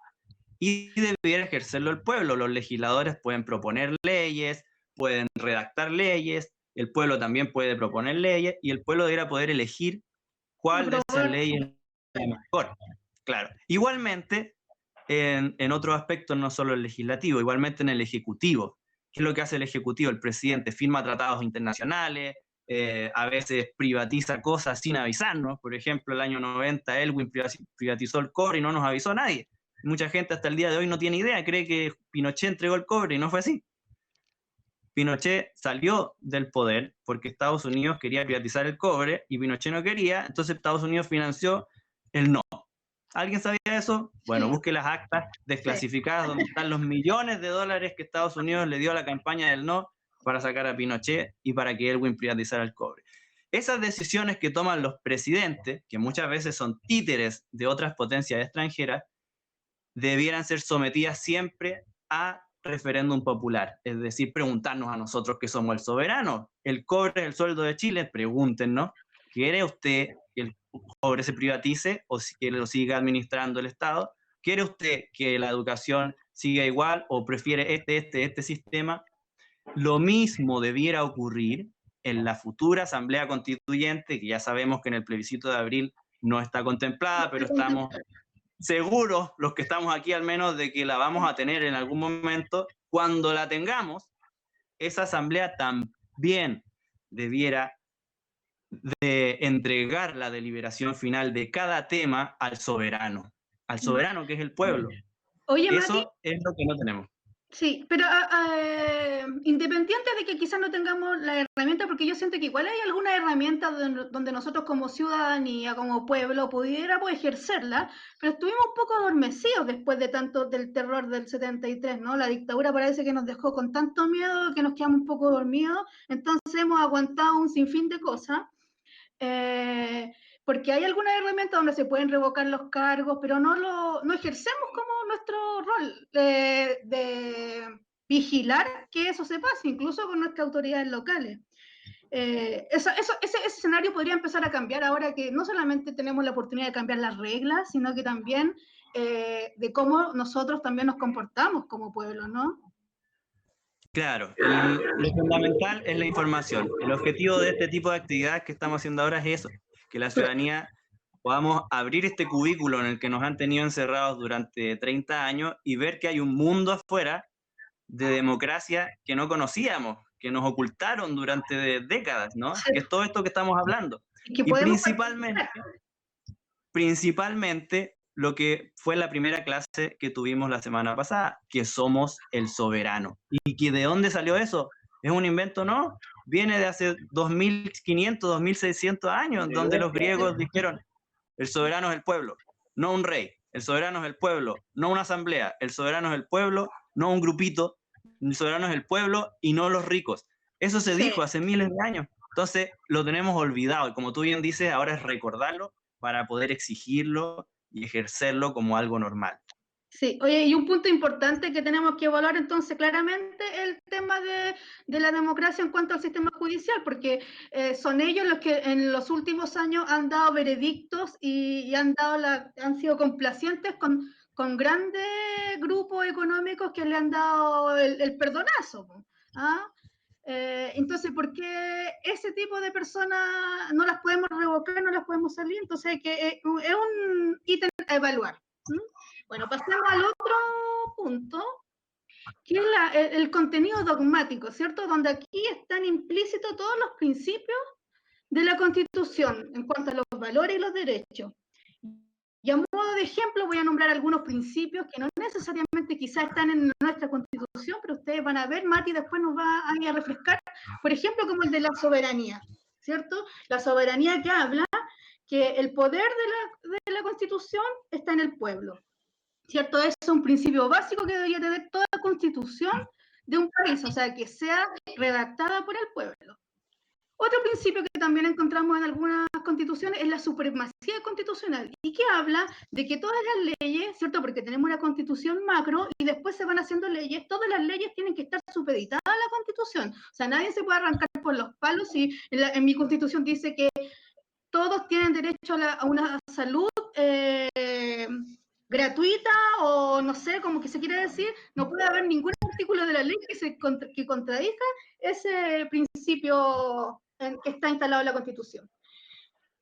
y debiera ejercerlo el pueblo. Los legisladores pueden proponer leyes, pueden redactar leyes, el pueblo también puede proponer leyes y el pueblo debiera poder elegir cuál de esas leyes es la mejor. Claro. Igualmente, en otros aspectos, no solo el legislativo, igualmente en el ejecutivo. ¿Qué es lo que hace el ejecutivo? El presidente firma tratados internacionales, a veces privatiza cosas sin avisarnos. Por ejemplo, el año 90 Elwin privatizó el cobre y no nos avisó a nadie. Mucha gente hasta el día de hoy no tiene idea, cree que Pinochet entregó el cobre y no fue así. Pinochet salió del poder porque Estados Unidos quería privatizar el cobre y Pinochet no quería, entonces Estados Unidos financió el no. ¿Alguien sabía eso? Bueno, busque las actas desclasificadas donde están los millones de dólares que Estados Unidos le dio a la campaña del no para sacar a Pinochet y para que Elwin privatizara el cobre. Esas decisiones que toman los presidentes, que muchas veces son títeres de otras potencias extranjeras, debieran ser sometidas siempre a referéndum popular, es decir, preguntarnos a nosotros que somos el soberano. El cobre es el sueldo de Chile, pregúntenos, ¿quiere usted que el cobre se privatice o que lo siga administrando el Estado? ¿Quiere usted que la educación siga igual o prefiere este sistema? Lo mismo debiera ocurrir en la futura Asamblea Constituyente, que ya sabemos que en el plebiscito de abril no está contemplada, pero estamos seguros, los que estamos aquí al menos, de que la vamos a tener en algún momento. Cuando la tengamos, esa asamblea también debiera de entregar la deliberación final de cada tema al soberano que es el pueblo. Oye, eso, Mati, es lo que no tenemos. Sí, pero independiente de que quizás no tengamos la herramienta, porque yo siento que igual hay algunas herramientas donde nosotros como ciudadanía, como pueblo, pudiéramos ejercerla, pero estuvimos un poco adormecidos después de tanto del terror del 73, ¿no? La dictadura parece que nos dejó con tanto miedo que nos quedamos un poco dormidos, entonces hemos aguantado un sinfín de cosas. Porque hay algunas herramientas donde se pueden revocar los cargos, pero no ejercemos como nuestro rol de vigilar que eso se pase, incluso con nuestras autoridades locales. Ese escenario podría empezar a cambiar ahora que no solamente tenemos la oportunidad de cambiar las reglas, sino que también de cómo nosotros también nos comportamos como pueblo, ¿no? Claro, y lo fundamental es la información. El objetivo de este tipo de actividades que estamos haciendo ahora es eso, que la ciudadanía podamos abrir este cubículo en el que nos han tenido encerrados durante 30 años y ver que hay un mundo afuera de democracia que no conocíamos, que nos ocultaron durante décadas, ¿no? Que es todo esto que estamos hablando. Y principalmente lo que fue la primera clase que tuvimos la semana pasada, que somos el soberano. ¿Y que de dónde salió eso? ¿Es un invento? No, viene de hace 2500, 2600 años, donde los griegos dijeron, el soberano es el pueblo, no un rey. El soberano es el pueblo, no una asamblea. El soberano es el pueblo, no un grupito. El soberano es el pueblo y no los ricos. Eso se dijo hace miles de años. Entonces lo tenemos olvidado y como tú bien dices, ahora es recordarlo para poder exigirlo y ejercerlo como algo normal. Sí, oye, y un punto importante que tenemos que evaluar entonces claramente el tema de la democracia en cuanto al sistema judicial, porque son ellos los que en los últimos años han dado veredictos y han sido complacientes con grandes grupos económicos que le han dado el perdonazo. ¿Ah? Entonces, ¿por qué ese tipo de personas no las podemos revocar, no las podemos salir? Entonces, es un ítem a evaluar. Bueno, pasemos al otro punto, que es el contenido dogmático, ¿cierto? Donde aquí están implícitos todos los principios de la Constitución en cuanto a los valores y los derechos. Y a modo de ejemplo voy a nombrar algunos principios que no necesariamente quizás están en nuestra Constitución, pero ustedes van a ver, Mati después nos va a refrescar, por ejemplo, como el de la soberanía, ¿cierto? La soberanía que habla que el poder de la Constitución está en el pueblo, ¿cierto? Es un principio básico que debería tener toda Constitución de un país, o sea, que sea redactada por el pueblo. Otro principio que también encontramos en algunas constituciones es la supremacía constitucional, y que habla de que todas las leyes, ¿cierto? Porque tenemos una constitución macro y después se van haciendo leyes, todas las leyes tienen que estar supeditadas a la constitución. O sea, nadie se puede arrancar por los palos y en mi constitución dice que todos tienen derecho a una salud gratuita, o no sé, como que se quiere decir, no puede haber ningún artículo de la ley que contradiga ese principio que está instalado en la Constitución.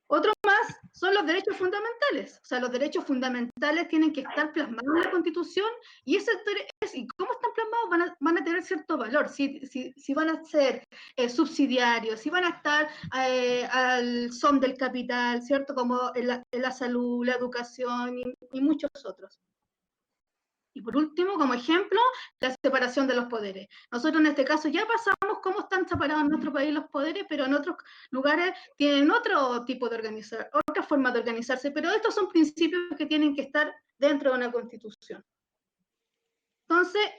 Otro más son los derechos fundamentales. O sea, los derechos fundamentales tienen que estar plasmados en la Constitución, y cómo están plasmados van a tener cierto valor, si van a ser subsidiarios, si van a estar al son del capital, ¿cierto? Como en la salud, la educación y muchos otros. Y por último, como ejemplo, la separación de los poderes. Nosotros en este caso ya pasamos cómo están separados en nuestro país los poderes, pero en otros lugares tienen otro tipo de otra forma de organizarse, pero estos son principios que tienen que estar dentro de una constitución. Entonces,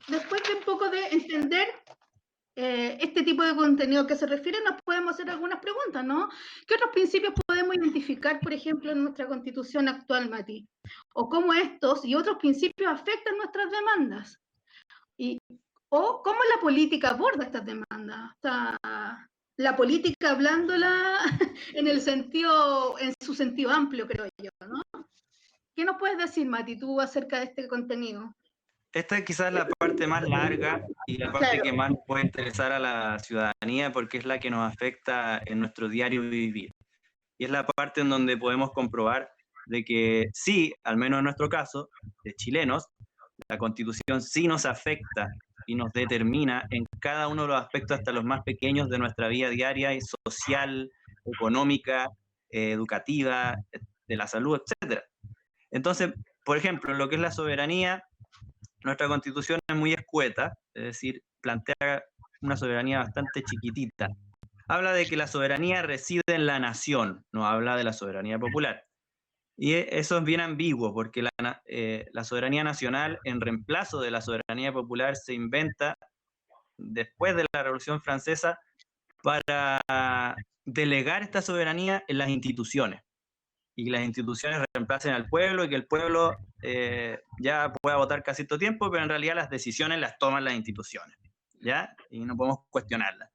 después de un poco de entender este tipo de contenido que se refiere, nos podemos hacer algunas preguntas, ¿no? ¿Qué otros principios podemos identificar, por ejemplo, en nuestra Constitución actual, Mati? O cómo estos y otros principios afectan nuestras demandas. O cómo la política aborda estas demandas. O sea, la política hablándola en su sentido amplio, creo yo, ¿no? ¿Qué nos puedes decir, Mati, tú acerca de este contenido? Esta es quizás la parte más larga y la parte que más puede interesar a la ciudadanía, porque es la que nos afecta en nuestro diario vivir. Y es la parte en donde podemos comprobar de que sí, al menos en nuestro caso, de chilenos, la Constitución sí nos afecta y nos determina en cada uno de los aspectos, hasta los más pequeños de nuestra vida diaria y social, económica, educativa, de la salud, etc. Entonces, por ejemplo, en lo que es la soberanía, nuestra Constitución es muy escueta, es decir, plantea una soberanía bastante chiquitita. Habla de que la soberanía reside en la nación, no habla de la soberanía popular. Y eso es bien ambiguo, porque la soberanía nacional, en reemplazo de la soberanía popular, se inventa después de la Revolución Francesa para delegar esta soberanía en las instituciones, y que las instituciones reemplacen al pueblo y que el pueblo ya pueda votar casi todo tiempo, pero en realidad las decisiones las toman las instituciones, ¿ya? Y no podemos cuestionarlas.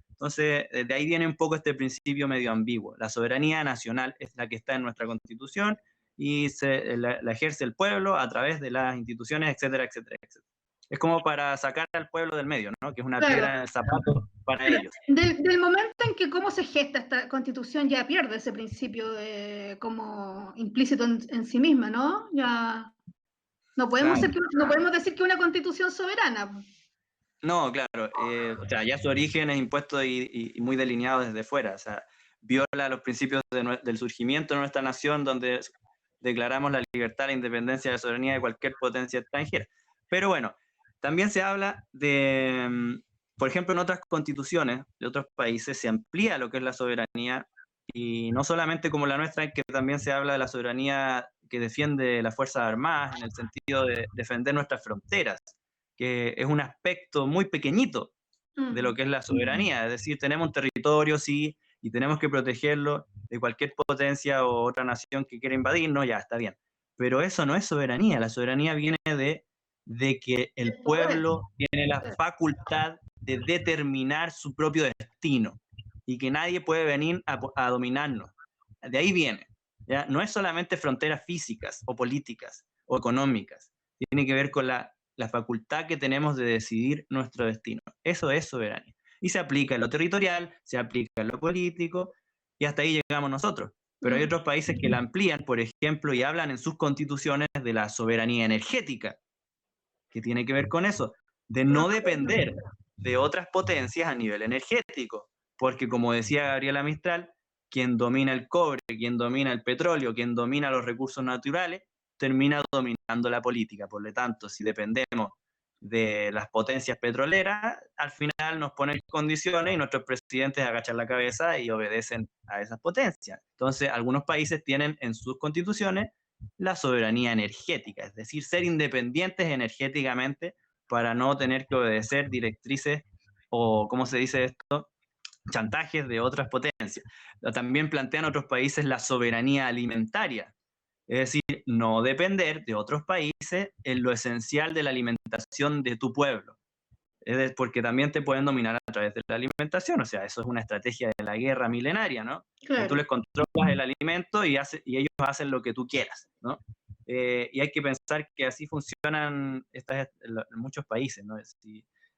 Entonces, de ahí viene un poco este principio medio ambiguo. La soberanía nacional es la que está en nuestra Constitución y la ejerce el pueblo a través de las instituciones, etcétera, etcétera, etcétera. Es como para sacar al pueblo del medio, ¿no? Que es una piedra en el zapato para ellos. Del momento en que cómo se gesta esta Constitución ya pierde ese principio como implícito en sí misma, ¿no? Ya no podemos, no podemos decir que una Constitución soberana. No, claro, o sea, ya su origen es impuesto y muy delineado desde fuera, o sea, viola los principios del surgimiento de nuestra nación, donde declaramos la libertad, la independencia y la soberanía de cualquier potencia extranjera. Pero bueno, también se habla de, por ejemplo, en otras constituciones de otros países se amplía lo que es la soberanía, y no solamente como la nuestra, en que también se habla de la soberanía que defiende las Fuerzas Armadas, en el sentido de defender nuestras fronteras, que es un aspecto muy pequeñito de lo que es la soberanía. Es decir, tenemos un territorio, sí, y tenemos que protegerlo de cualquier potencia o otra nación que quiera invadirnos, ya está bien. Pero eso no es soberanía. La soberanía viene de que el pueblo tiene la facultad de determinar su propio destino y que nadie puede venir a dominarnos. De ahí viene. ¿Ya? No es solamente fronteras físicas o políticas o económicas. Tiene que ver con la facultad que tenemos de decidir nuestro destino. Eso es soberanía. Y se aplica en lo territorial, se aplica en lo político, y hasta ahí llegamos nosotros. Pero hay otros países que la amplían, por ejemplo, y hablan en sus constituciones de la soberanía energética, que tiene que ver con eso, de no depender de otras potencias a nivel energético. Porque como decía Gabriela Mistral, quien domina el cobre, quien domina el petróleo, quien domina los recursos naturales, termina dominando la política. Por lo tanto, si dependemos de las potencias petroleras, al final nos ponen condiciones y nuestros presidentes agachan la cabeza y obedecen a esas potencias. Entonces, algunos países tienen en sus constituciones la soberanía energética, es decir, ser independientes energéticamente para no tener que obedecer directrices o, ¿cómo se dice esto?, chantajes de otras potencias. También plantean otros países la soberanía alimentaria, es decir, no depender de otros países en lo esencial de la alimentación de tu pueblo. Porque también te pueden dominar a través de la alimentación, o sea, eso es una estrategia de la guerra milenaria, ¿no? Claro. Tú les controlas el alimento y ellos hacen lo que tú quieras, ¿no? Y hay que pensar que así funcionan en muchos países, ¿no?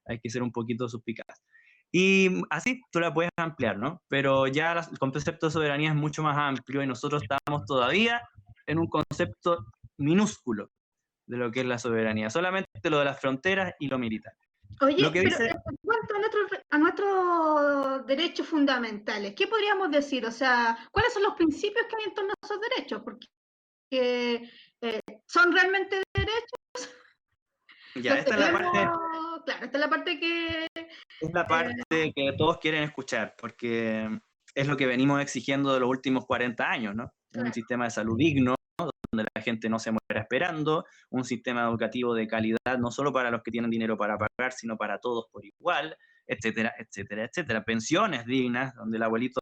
Hay que ser un poquito suspicaz. Y así tú la puedes ampliar, ¿no? Pero ya el concepto de soberanía es mucho más amplio y nosotros estamos todavía en un concepto minúsculo de lo que es la soberanía, solamente lo de las fronteras y lo militar. Oye, lo que pero dice, en cuanto a nuestros derechos fundamentales, ¿qué podríamos decir? O sea, ¿cuáles son los principios que hay en torno a esos derechos? Porque ¿son realmente derechos? Ya, esta es la parte... Claro, esta es la parte que... Es la parte que todos quieren escuchar, porque es lo que venimos exigiendo de los últimos 40 años, ¿no? Claro. Un sistema de salud digno, donde la gente no se muera esperando, un sistema educativo de calidad, no solo para los que tienen dinero para pagar, sino para todos por igual, etcétera, etcétera, etcétera. Pensiones dignas, donde el abuelito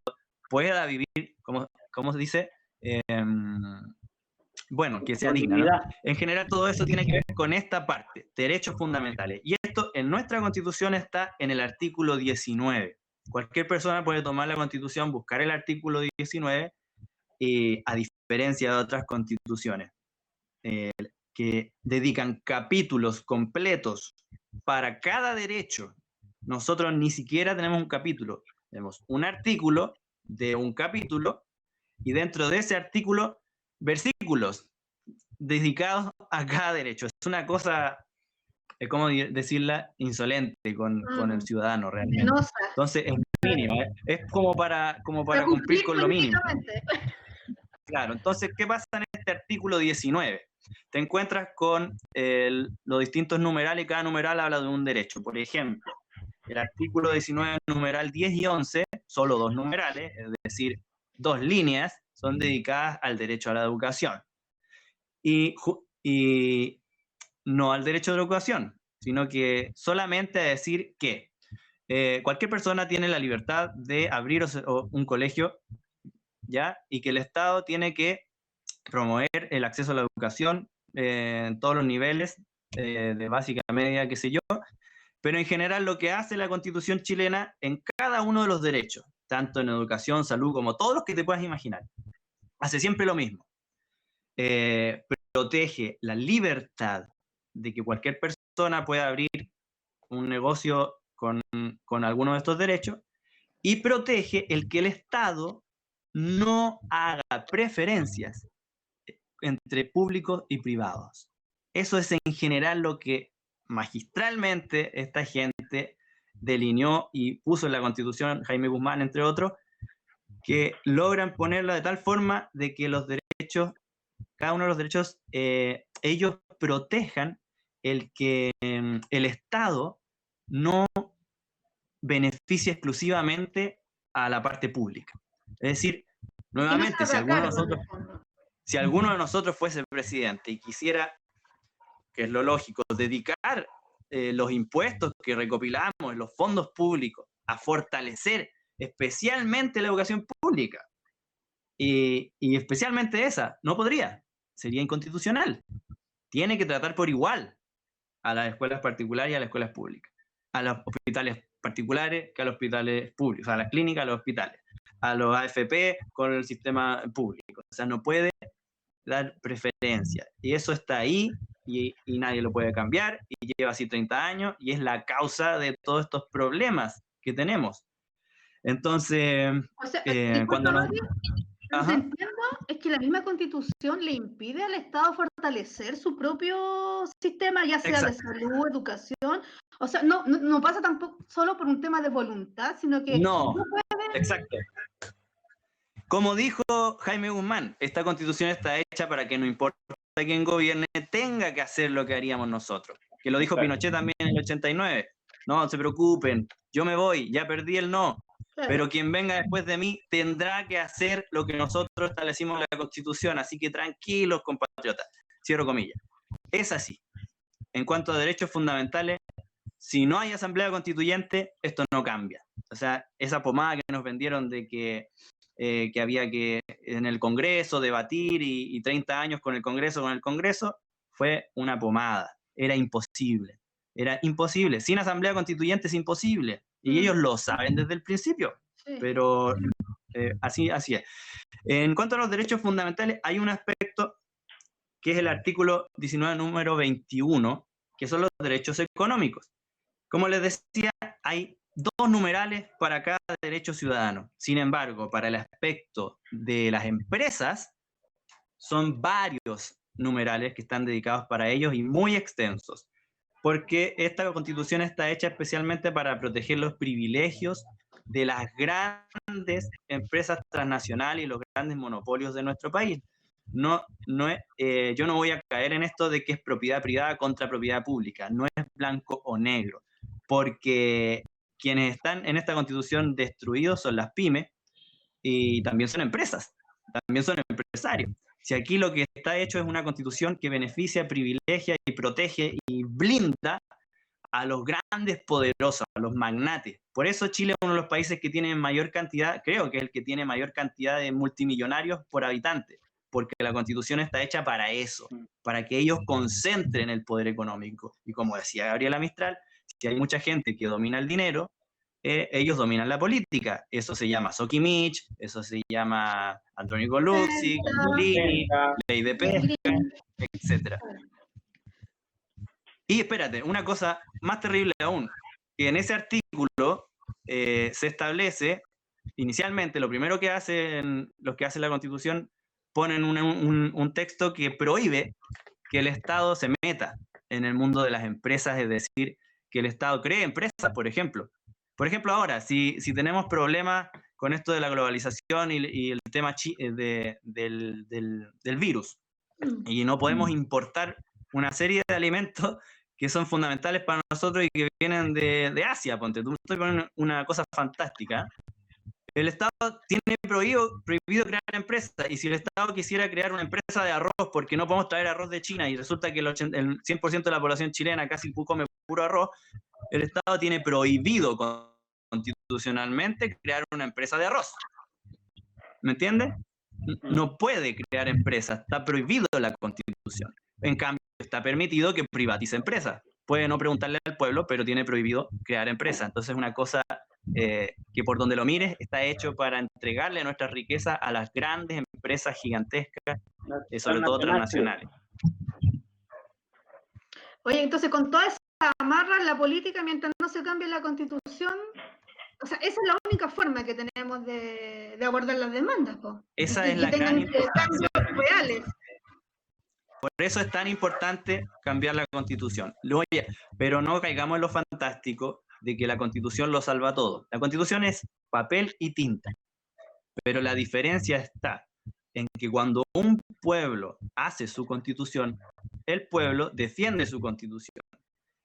pueda vivir, como se dice, bueno, que sea digna, ¿no? En general, todo eso tiene que ver con esta parte, derechos fundamentales. Y esto en nuestra Constitución está en el artículo 19. Cualquier persona puede tomar la Constitución, buscar el artículo 19, a diferencia de otras constituciones que dedican capítulos completos para cada derecho. Nosotros ni siquiera tenemos un capítulo, tenemos un artículo de un capítulo y dentro de ese artículo versículos dedicados a cada derecho. Es una cosa, ¿cómo decirla?, insolente con el ciudadano realmente. Entonces es mínimo, es como para cumplir con lo mínimo. Claro, entonces, ¿qué pasa en este artículo 19? Te encuentras con los distintos numerales y cada numeral habla de un derecho. Por ejemplo, el artículo 19, numeral 10 y 11, solo 2 numerales, es decir, 2 líneas, son dedicadas al derecho a la educación. Y no al derecho de la educación, sino que solamente a decir que cualquier persona tiene la libertad de abrir un colegio, ¿ya? Y que el Estado tiene que promover el acceso a la educación en todos los niveles, de básica, media, qué sé yo, pero en general lo que hace la Constitución chilena en cada uno de los derechos, tanto en educación, salud, como todos los que te puedas imaginar, hace siempre lo mismo. Protege la libertad de que cualquier persona pueda abrir un negocio con alguno de estos derechos, y protege el que el Estado no haga preferencias entre públicos y privados. Eso es en general lo que magistralmente esta gente delineó y puso en la Constitución, Jaime Guzmán, entre otros, que logran ponerla de tal forma de que los derechos, cada uno de los derechos, ellos protejan el que el Estado no beneficie exclusivamente a la parte pública. Es decir, nuevamente, si alguno de nosotros fuese presidente y quisiera, que es lo lógico, dedicar los impuestos que recopilamos, los fondos públicos, a fortalecer especialmente la educación pública, y especialmente esa, no podría, sería inconstitucional. Tiene que tratar por igual a las escuelas particulares y a las escuelas públicas, a los hospitales particulares que a los hospitales públicos, a las clínicas, a los hospitales, a los AFP con el sistema público. O sea, no puede dar preferencia. Y eso está ahí y nadie lo puede cambiar, y lleva así 30 años, y es la causa de todos estos problemas que tenemos. Entonces, O sea, cuando nos... Lo que entiendo es que la misma Constitución le impide al Estado fortalecer su propio sistema, ya sea de salud, educación. O sea, no pasa tampoco solo por un tema de voluntad, sino que no pueden... Exacto. Como dijo Jaime Guzmán, esta Constitución está hecha para que no importa quién gobierne, tenga que hacer lo que haríamos nosotros. Que lo dijo Pinochet también en el 89. No se preocupen, yo me voy, ya perdí el no. Pero quien venga después de mí tendrá que hacer lo que nosotros establecimos en la Constitución, así que tranquilos, compatriotas. Cierro comillas. Es así. En cuanto a derechos fundamentales, si no hay asamblea constituyente, esto no cambia. O sea, esa pomada que nos vendieron de que había que en el Congreso debatir y 30 años con el Congreso, fue una pomada. Era imposible. Era imposible. Sin asamblea constituyente es imposible. Y ellos lo saben desde el principio. Sí. Pero así es. En cuanto a los derechos fundamentales, hay un aspecto que es el artículo 19, número 21, que son los derechos económicos. Como les decía, hay 2 numerales para cada derecho ciudadano. Sin embargo, para el aspecto de las empresas, son varios numerales que están dedicados para ellos y muy extensos, porque esta Constitución está hecha especialmente para proteger los privilegios de las grandes empresas transnacionales y los grandes monopolios de nuestro país. Yo no voy a caer en esto de que es propiedad privada contra propiedad pública, no es blanco o negro, porque quienes están en esta Constitución destruidos son las pymes y también son empresas, también son empresarios. Si aquí lo que está hecho es una Constitución que beneficia, privilegia y protege y blinda a los grandes poderosos, a los magnates. Por eso Chile es uno de los países que tiene mayor cantidad, creo que es el que tiene mayor cantidad de multimillonarios por habitante, porque la Constitución está hecha para eso, para que ellos concentren el poder económico. Y como decía Gabriela Mistral, si hay mucha gente que domina el dinero, ellos dominan la política. Eso se llama Sokimich, eso se llama Andrónico Luxi, Gandolini, ley de pesca, etc. Y espérate, una cosa más terrible aún, que en ese artículo se establece, inicialmente, lo primero que hacen los que hacen la Constitución, ponen un texto que prohíbe que el Estado se meta en el mundo de las empresas, es decir, que el Estado cree empresas, por ejemplo. Por ejemplo, ahora, si tenemos problemas con esto de la globalización y el tema del virus, y no podemos importar una serie de alimentos que son fundamentales para nosotros y que vienen de Asia, ponte tú, estoy poniendo una cosa fantástica. El Estado tiene prohibido crear empresas, y si el Estado quisiera crear una empresa de arroz, porque no podemos traer arroz de China, y resulta que el 100% de la población chilena casi come puro arroz, el Estado tiene prohibido constitucionalmente crear una empresa de arroz. ¿Me entiendes? No puede crear empresas, está prohibido en la Constitución. En cambio, está permitido que privatice empresas. Puede no preguntarle al pueblo, pero tiene prohibido crear empresas. Entonces, una cosa que por donde lo mires está hecho para entregarle nuestra riqueza a las grandes empresas gigantescas, sobre todo transnacionales. Oye, entonces con toda esa amarra la política, mientras no se cambie la Constitución, o sea, esa es la única forma que tenemos de abordar las demandas, po. Esa es la gran importancia. Reales. Por eso es tan importante cambiar la Constitución. Oye, pero no caigamos en lo fantástico de que la Constitución lo salva todo. La Constitución es papel y tinta, pero la diferencia está en que cuando un pueblo hace su Constitución, el pueblo defiende su Constitución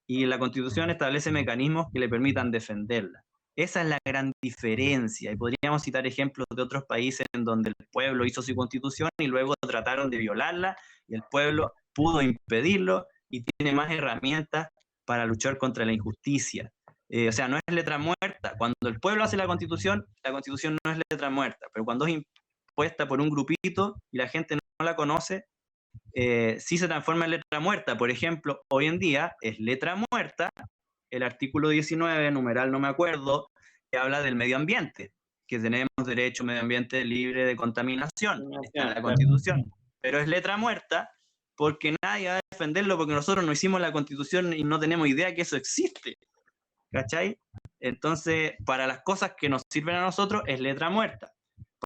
y la Constitución establece mecanismos que le permitan defenderla. Esa es la gran diferencia, y podríamos citar ejemplos de otros países en donde el pueblo hizo su Constitución y luego trataron de violarla y el pueblo pudo impedirlo y tiene más herramientas para luchar contra la injusticia. O sea, no es letra muerta. Cuando el pueblo hace la Constitución no es letra muerta, pero cuando es impuesta por un grupito y la gente no la conoce, sí se transforma en letra muerta. Por ejemplo, hoy en día es letra muerta el artículo 19, numeral no me acuerdo, que habla del medio ambiente, que tenemos derecho a un medio ambiente libre de contaminación, está en la Constitución, pero es letra muerta porque nadie va a defenderlo porque nosotros no hicimos la Constitución y no tenemos idea que eso existe, ¿cachai? Entonces, para las cosas que nos sirven a nosotros es letra muerta.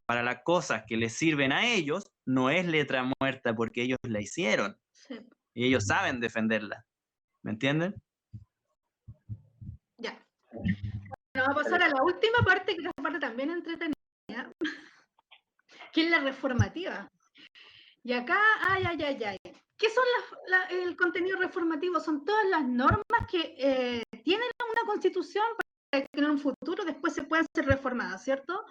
Para las cosas que les sirven a ellos, no es letra muerta porque ellos la hicieron. Sí. Y ellos saben defenderla. ¿Me entienden? Ya. Bueno, vamos a pasar a la última parte, que es la parte también entretenida, que es la reformativa. Y acá, ¿qué son el contenido reformativo? Son todas las normas que tienen una constitución para que en un futuro después se puedan ser reformadas, ¿cierto?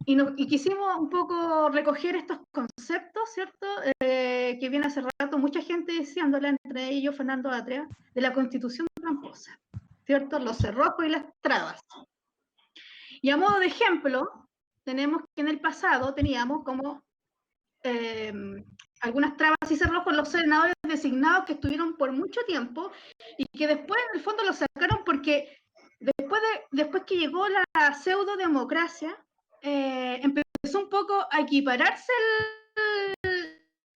Y quisimos un poco recoger estos conceptos, ¿cierto? Que viene hace rato mucha gente diciéndole, entre ellos Fernando Atria, de la constitución tramposa, ¿cierto? Los cerrojos y las trabas. Y a modo de ejemplo, tenemos que en el pasado teníamos como algunas trabas y cerrojos los senadores designados que estuvieron por mucho tiempo y que después en el fondo los sacaron porque después que llegó la pseudodemocracia, empezó un poco a equipararse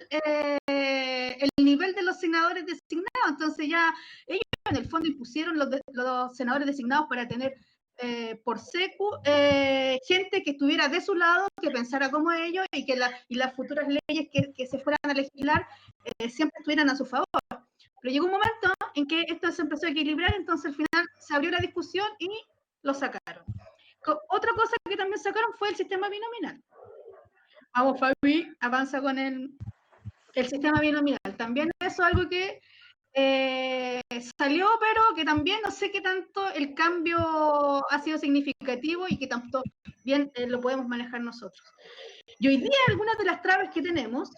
el nivel de los senadores designados. Entonces ya ellos en el fondo impusieron los senadores designados para tener por secu gente que estuviera de su lado, que pensara como ellos y que las futuras leyes que se fueran a legislar siempre estuvieran a su favor. Pero llegó un momento en que esto se empezó a equilibrar, entonces al final se abrió la discusión y lo sacaron. Otra cosa que también sacaron fue el sistema binominal. Vamos, Fabi, avanza con el sistema binominal. También eso es algo que salió, pero que también no sé qué tanto el cambio ha sido significativo y que tanto bien lo podemos manejar nosotros. Y hoy día algunas de las trabas que tenemos,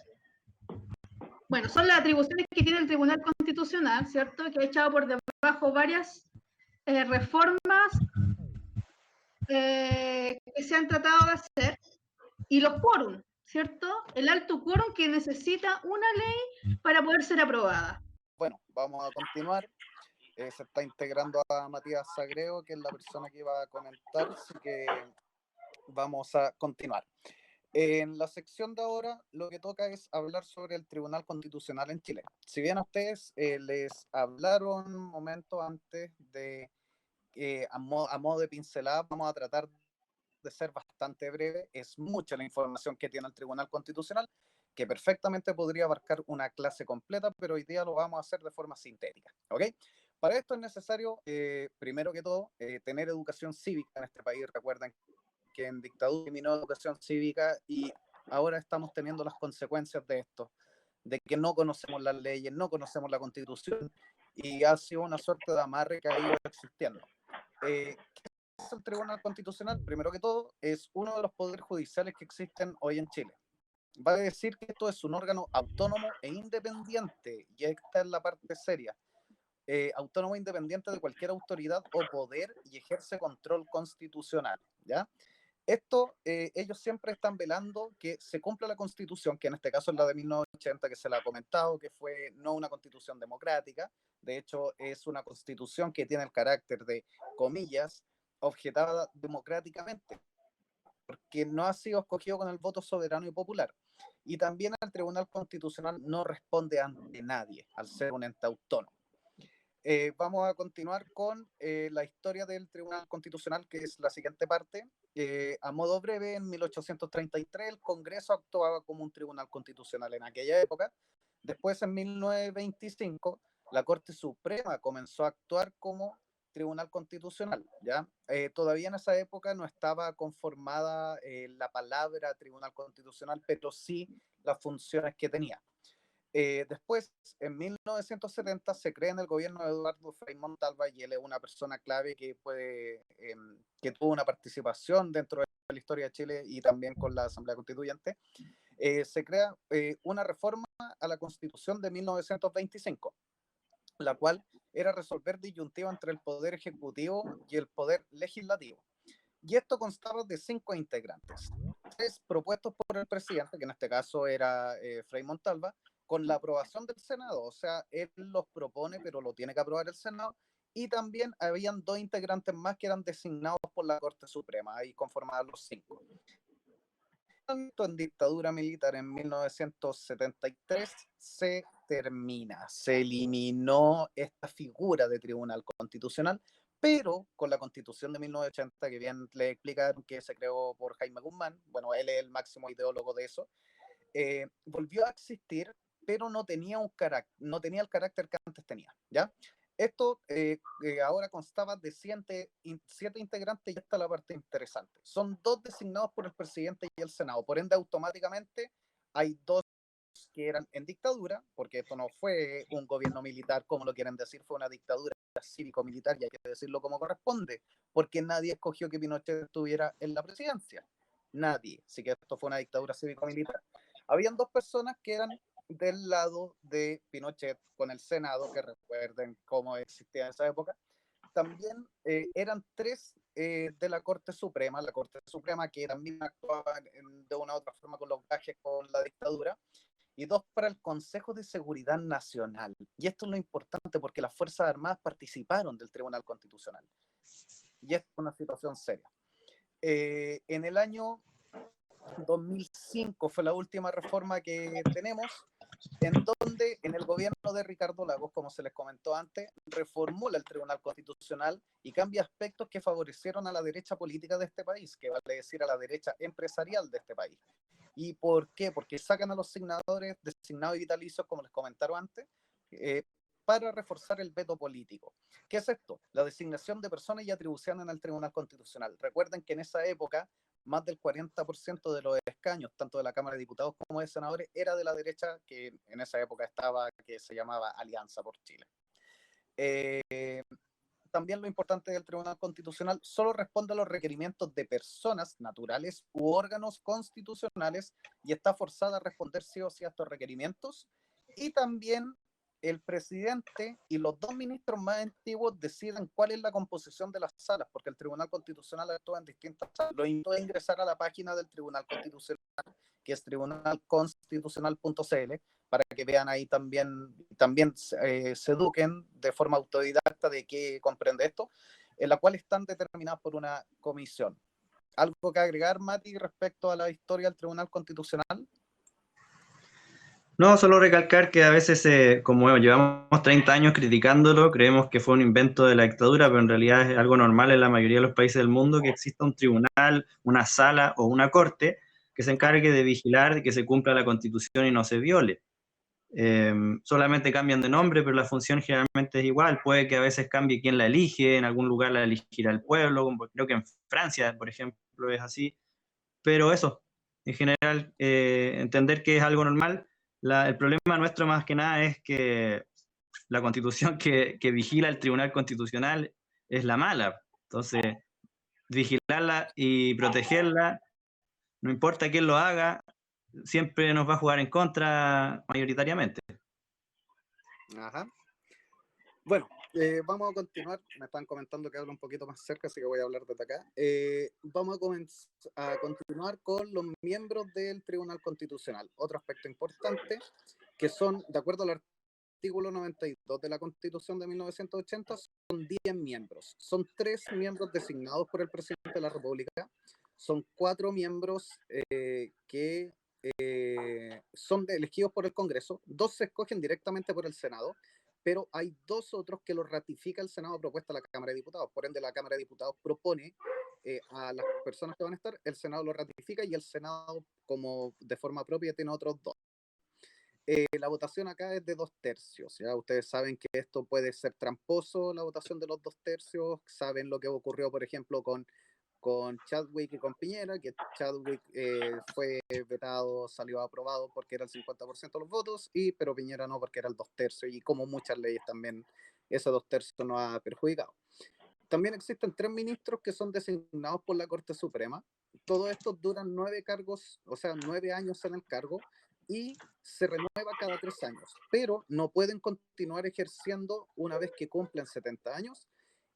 bueno, son las atribuciones que tiene el Tribunal Constitucional, ¿cierto? Que ha echado por debajo varias reformas que se han tratado de hacer, y los quórum, ¿cierto? El alto quórum que necesita una ley para poder ser aprobada. Bueno, vamos a continuar. Se está integrando a Matías Sagreo, que es la persona que iba a comentar, así que vamos a continuar. En la sección de ahora, lo que toca es hablar sobre el Tribunal Constitucional en Chile. Si bien a ustedes les hablaron un momento antes de, a modo de pincelada, vamos a tratar de ser bastante breve. Es mucha la información que tiene el Tribunal Constitucional, que perfectamente podría abarcar una clase completa, pero hoy día lo vamos a hacer de forma sintética, ¿ok? Para esto es necesario, primero que todo, tener educación cívica en este país. Recuerden que en dictadura eliminó educación cívica y ahora estamos teniendo las consecuencias de esto, de que no conocemos las leyes, no conocemos la Constitución, y ha sido una suerte de amarre que ha ido existiendo. ¿Qué es el Tribunal Constitucional? Primero que todo, es uno de los poderes judiciales que existen hoy en Chile. Vale decir que esto es un órgano autónomo e independiente, y esta es la parte seria. Autónomo e independiente de cualquier autoridad o poder y ejerce control constitucional, ¿ya? Ellos siempre están velando que se cumpla la Constitución, que en este caso es la de 1980, que se la ha comentado, que fue no una Constitución democrática. De hecho, es una Constitución que tiene el carácter de, comillas, objetada democráticamente, porque no ha sido escogido con el voto soberano y popular. Y también el Tribunal Constitucional no responde ante nadie, al ser un ente autónomo. Vamos a continuar con la historia del Tribunal Constitucional, que es la siguiente parte. A modo breve, en 1833 el Congreso actuaba como un tribunal constitucional en aquella época. Después, en 1925, la Corte Suprema comenzó a actuar como tribunal constitucional, ¿ya? Todavía en esa época no estaba conformada la palabra tribunal constitucional, pero sí las funciones que tenía. Después, en 1970, se crea en el gobierno de Eduardo Frei Montalva, y él es una persona clave que tuvo una participación dentro de la historia de Chile y también con la Asamblea Constituyente. Se crea una reforma a la Constitución de 1925, la cual era resolver disyuntiva entre el Poder Ejecutivo y el Poder Legislativo. Y esto constaba de 5 integrantes, 3 propuestos por el presidente, que en este caso era Frei Montalva, con la aprobación del Senado. O sea, él los propone, pero lo tiene que aprobar el Senado. Y también habían 2 integrantes más que eran designados por la Corte Suprema, ahí conformaban los 5. En dictadura militar en 1973 se termina, se eliminó esta figura de tribunal constitucional, pero con la Constitución de 1980, que bien le explicaron que se creó por Jaime Guzmán, bueno, él es el máximo ideólogo de eso, volvió a existir, pero no tenía el carácter que antes tenía, ¿ya? Esto ahora constaba de 7 integrantes, y esta es la parte interesante. Son 2 designados por el presidente y el Senado, por ende automáticamente hay 2 que eran en dictadura, porque esto no fue un gobierno militar como lo quieren decir, fue una dictadura cívico-militar, y hay que decirlo como corresponde, porque nadie escogió que Pinochet estuviera en la presidencia, nadie, así que esto fue una dictadura cívico-militar. Habían 2 personas que eran del lado de Pinochet con el Senado, que recuerden cómo existía en esa época. También eran 3 de la Corte Suprema que también actuaba de una u otra forma con los gajes con la dictadura, y 2 para el Consejo de Seguridad Nacional. Y esto es lo importante, porque las Fuerzas Armadas participaron del Tribunal Constitucional. Y esto es una situación seria. En el año 2005 fue la última reforma que tenemos, en donde en el gobierno de Ricardo Lagos, como se les comentó antes, reformula el Tribunal Constitucional y cambia aspectos que favorecieron a la derecha política de este país, que vale decir a la derecha empresarial de este país. ¿Y por qué? Porque sacan a los senadores designados y vitalicios, como les comentaron antes, para reforzar el veto político. ¿Qué es esto? La designación de personas y atribuciones en el Tribunal Constitucional. Recuerden que en esa época más del 40% de los escaños, tanto de la Cámara de Diputados como de Senadores, era de la derecha, que en esa época estaba, que se llamaba Alianza por Chile. También lo importante del Tribunal Constitucional, solo responde a los requerimientos de personas naturales u órganos constitucionales, y está forzada a responder sí o sí a estos requerimientos. Y también el presidente y los 2 ministros más antiguos deciden cuál es la composición de las salas, porque el Tribunal Constitucional actúa en distintas salas. Lo invito a ingresar a la página del Tribunal Constitucional, que es tribunalconstitucional.cl, para que vean ahí también se eduquen de forma autodidacta de qué comprende esto, en la cual están determinadas por una comisión. ¿Algo que agregar, Mati, respecto a la historia del Tribunal Constitucional? No, solo recalcar que a veces, como llevamos 30 años criticándolo, creemos que fue un invento de la dictadura, pero en realidad es algo normal en la mayoría de los países del mundo que exista un tribunal, una sala o una corte que se encargue de vigilar de que se cumpla la Constitución y no se viole. Solamente cambian de nombre, pero la función generalmente es igual. Puede que a veces cambie quién la elige, en algún lugar la elegirá el pueblo, como creo que en Francia, por ejemplo, es así. Pero eso, en general, entender que es algo normal. El problema nuestro más que nada es que la Constitución que vigila el Tribunal Constitucional es la mala. Entonces, vigilarla y protegerla, no importa quién lo haga, siempre nos va a jugar en contra mayoritariamente. Ajá. Bueno, Vamos a continuar. Me están comentando que hablo un poquito más cerca, así que voy a hablar desde acá. Vamos a continuar con los miembros del Tribunal Constitucional. Otro aspecto importante, que son, de acuerdo al artículo 92 de la Constitución de 1980, son 10 miembros. Son 3 miembros designados por el presidente de la República. Son 4 miembros que son elegidos por el Congreso. 2 se escogen directamente por el Senado, pero hay 2 otros que los ratifica el Senado a propuesta de la Cámara de Diputados. Por ende, la Cámara de Diputados propone a las personas que van a estar, el Senado lo ratifica y el Senado, como de forma propia, tiene otros 2. La votación acá es de 2/3. ¿Ya? Ustedes saben que esto puede ser tramposo, la votación de los 2/3. Saben lo que ocurrió, por ejemplo, con Chadwick y con Piñera, que Chadwick fue vetado, salió aprobado porque era el 50% de los votos, pero Piñera no, porque era el 2/3, y como muchas leyes también, ese 2/3 nos ha perjudicado. También existen 3 ministros que son designados por la Corte Suprema. Todos estos duran 9 cargos, o sea, 9 años en el cargo, y se renueva cada 3 años, pero no pueden continuar ejerciendo una vez que cumplen 70 años,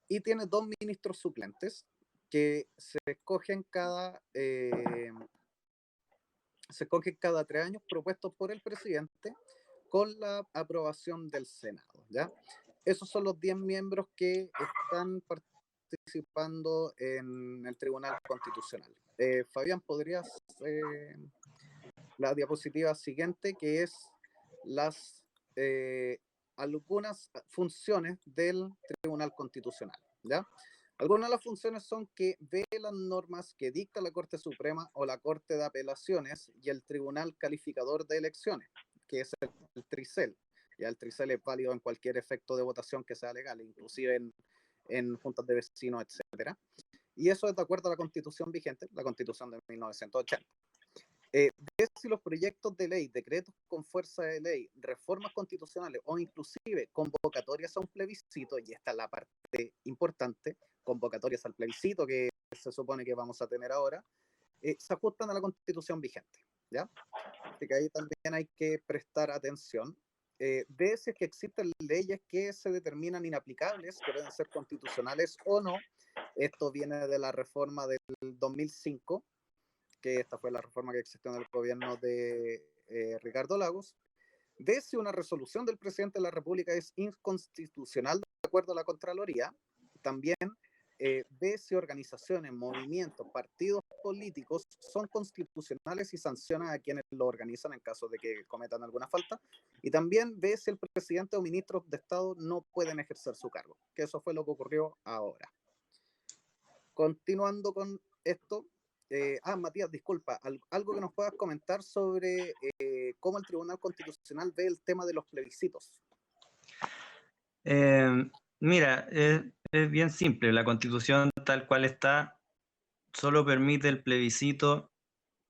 y tiene 2 ministros suplentes que se escogen cada 3 años, propuestos por el presidente con la aprobación del Senado. ¿Ya? Esos son los 10 miembros que están participando en el Tribunal Constitucional. Fabián, ¿podrías la diapositiva siguiente, que es algunas funciones del Tribunal Constitucional? ¿Ya? Algunas de las funciones son que ve las normas que dicta la Corte Suprema o la Corte de Apelaciones y el Tribunal Calificador de Elecciones, que es el TRICEL. Ya el TRICEL es válido en cualquier efecto de votación que sea legal, inclusive en juntas de vecinos, etc. Y eso es de acuerdo a la Constitución vigente, la Constitución de 1980. Ve si los proyectos de ley, decretos con fuerza de ley, reformas constitucionales o inclusive convocatorias a un plebiscito, y esta es la parte importante, convocatorias al plebiscito que se supone que vamos a tener ahora, se ajustan a la Constitución vigente. ¿Ya? Así que ahí también hay que prestar atención. Ve si es que existen leyes que se determinan inaplicables, que deben ser constitucionales o no. Esto viene de la reforma del 2005, que esta fue la reforma que existió en el gobierno de Ricardo Lagos. Ve si una resolución del presidente de la República es inconstitucional de acuerdo a la Contraloría. También ve si organizaciones, movimientos, partidos políticos son constitucionales y sanciona a quienes lo organizan en caso de que cometan alguna falta. Y también ve si el presidente o ministros de Estado no pueden ejercer su cargo, que eso fue lo que ocurrió ahora. Continuando con esto, Matías, disculpa, algo que nos puedas comentar sobre cómo el Tribunal Constitucional ve el tema de los plebiscitos. Mira, es bien simple. La Constitución tal cual está solo permite el plebiscito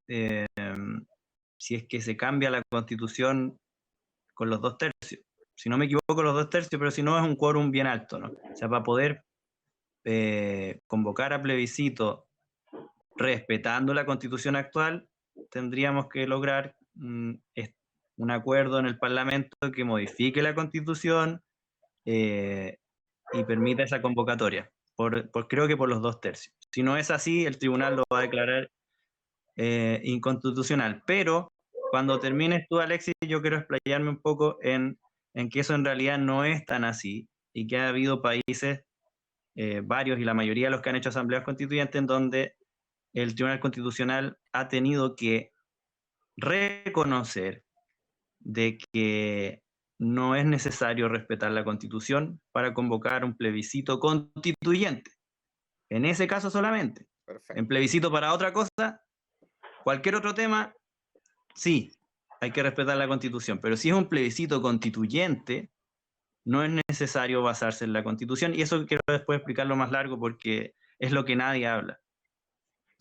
si es que se cambia la Constitución con los 2/3. Si no me equivoco, los 2/3, pero si no es un quórum bien alto, ¿no? O sea, para poder convocar a plebiscito respetando la Constitución actual, tendríamos que lograr un acuerdo en el Parlamento que modifique la Constitución y permita esa convocatoria, creo que por los 2/3. Si no es así, el tribunal lo va a declarar inconstitucional. Pero cuando termines tú, Alexis, yo quiero explayarme un poco en que eso en realidad no es tan así, y que ha habido países, varios y la mayoría de los que han hecho asambleas constituyentes, en donde el Tribunal Constitucional ha tenido que reconocer de que no es necesario respetar la Constitución para convocar un plebiscito constituyente. En ese caso solamente. Perfecto. En plebiscito para otra cosa, cualquier otro tema, sí, hay que respetar la Constitución. Pero si es un plebiscito constituyente, no es necesario basarse en la Constitución. Y eso quiero después explicarlo más largo porque es lo que nadie habla.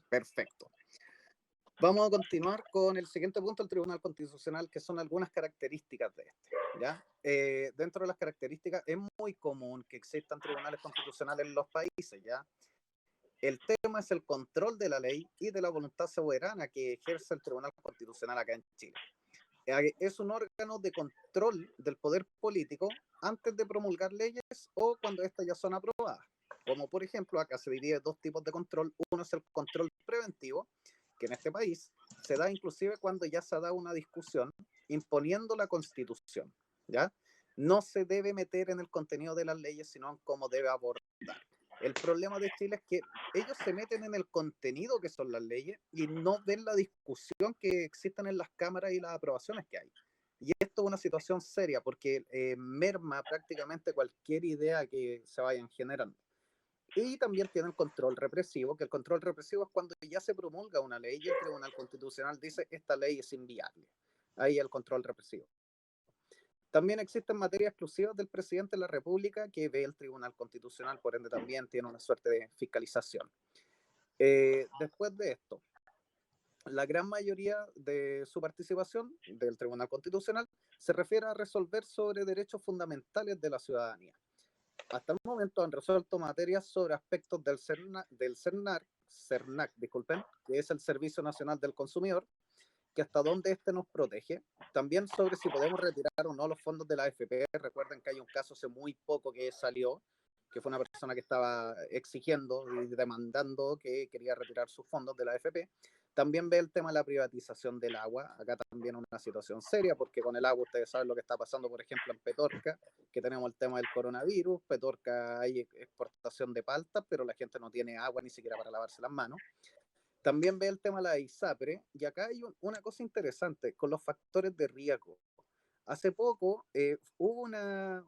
Perfecto. Vamos a continuar con el siguiente punto del Tribunal Constitucional, que son algunas características de este. ¿Ya? Dentro de las características, es muy común que existan tribunales constitucionales en los países. ¿Ya? El tema es el control de la ley y de la voluntad soberana que ejerce el Tribunal Constitucional acá en Chile. es un órgano de control del poder político antes de promulgar leyes o cuando estas ya son aprobadas. Como por ejemplo, acá se divide dos tipos de control. Uno es el control preventivo, que en este país se da inclusive cuando ya se ha dado una discusión imponiendo la Constitución, ¿ya? No se debe meter en el contenido de las leyes, sino en cómo debe abordar. El problema de Chile es que ellos se meten en el contenido que son las leyes y no ven la discusión que existen en las cámaras y las aprobaciones que hay. Y esto es una situación seria porque merma prácticamente cualquier idea que se vayan generando. Y también tienen control represivo, que el control represivo es cuando ya se promulga una ley y el Tribunal Constitucional dice esta ley es inviable. Ahí el control represivo. También existen materias exclusivas del presidente de la República que ve el Tribunal Constitucional, por ende también tiene una suerte de fiscalización. Después de esto, la gran mayoría de su participación del Tribunal Constitucional se refiere a resolver sobre derechos fundamentales de la ciudadanía. Hasta el momento han resuelto materias sobre aspectos del CERNAC, disculpen, que es el Servicio Nacional del Consumidor, que hasta dónde este nos protege. También sobre si podemos retirar o no los fondos de la AFP. Recuerden que hay un caso hace muy poco que salió, que fue una persona que estaba exigiendo y demandando que quería retirar sus fondos de la AFP. También ve el tema de la privatización del agua. Acá también una situación seria, porque con el agua ustedes saben lo que está pasando, por ejemplo, en Petorca, que tenemos el tema del coronavirus. Petorca hay exportación de palta, pero la gente no tiene agua ni siquiera para lavarse las manos. También ve el tema de la ISAPRE, y acá hay una cosa interesante con los factores de riesgo. Hace poco hubo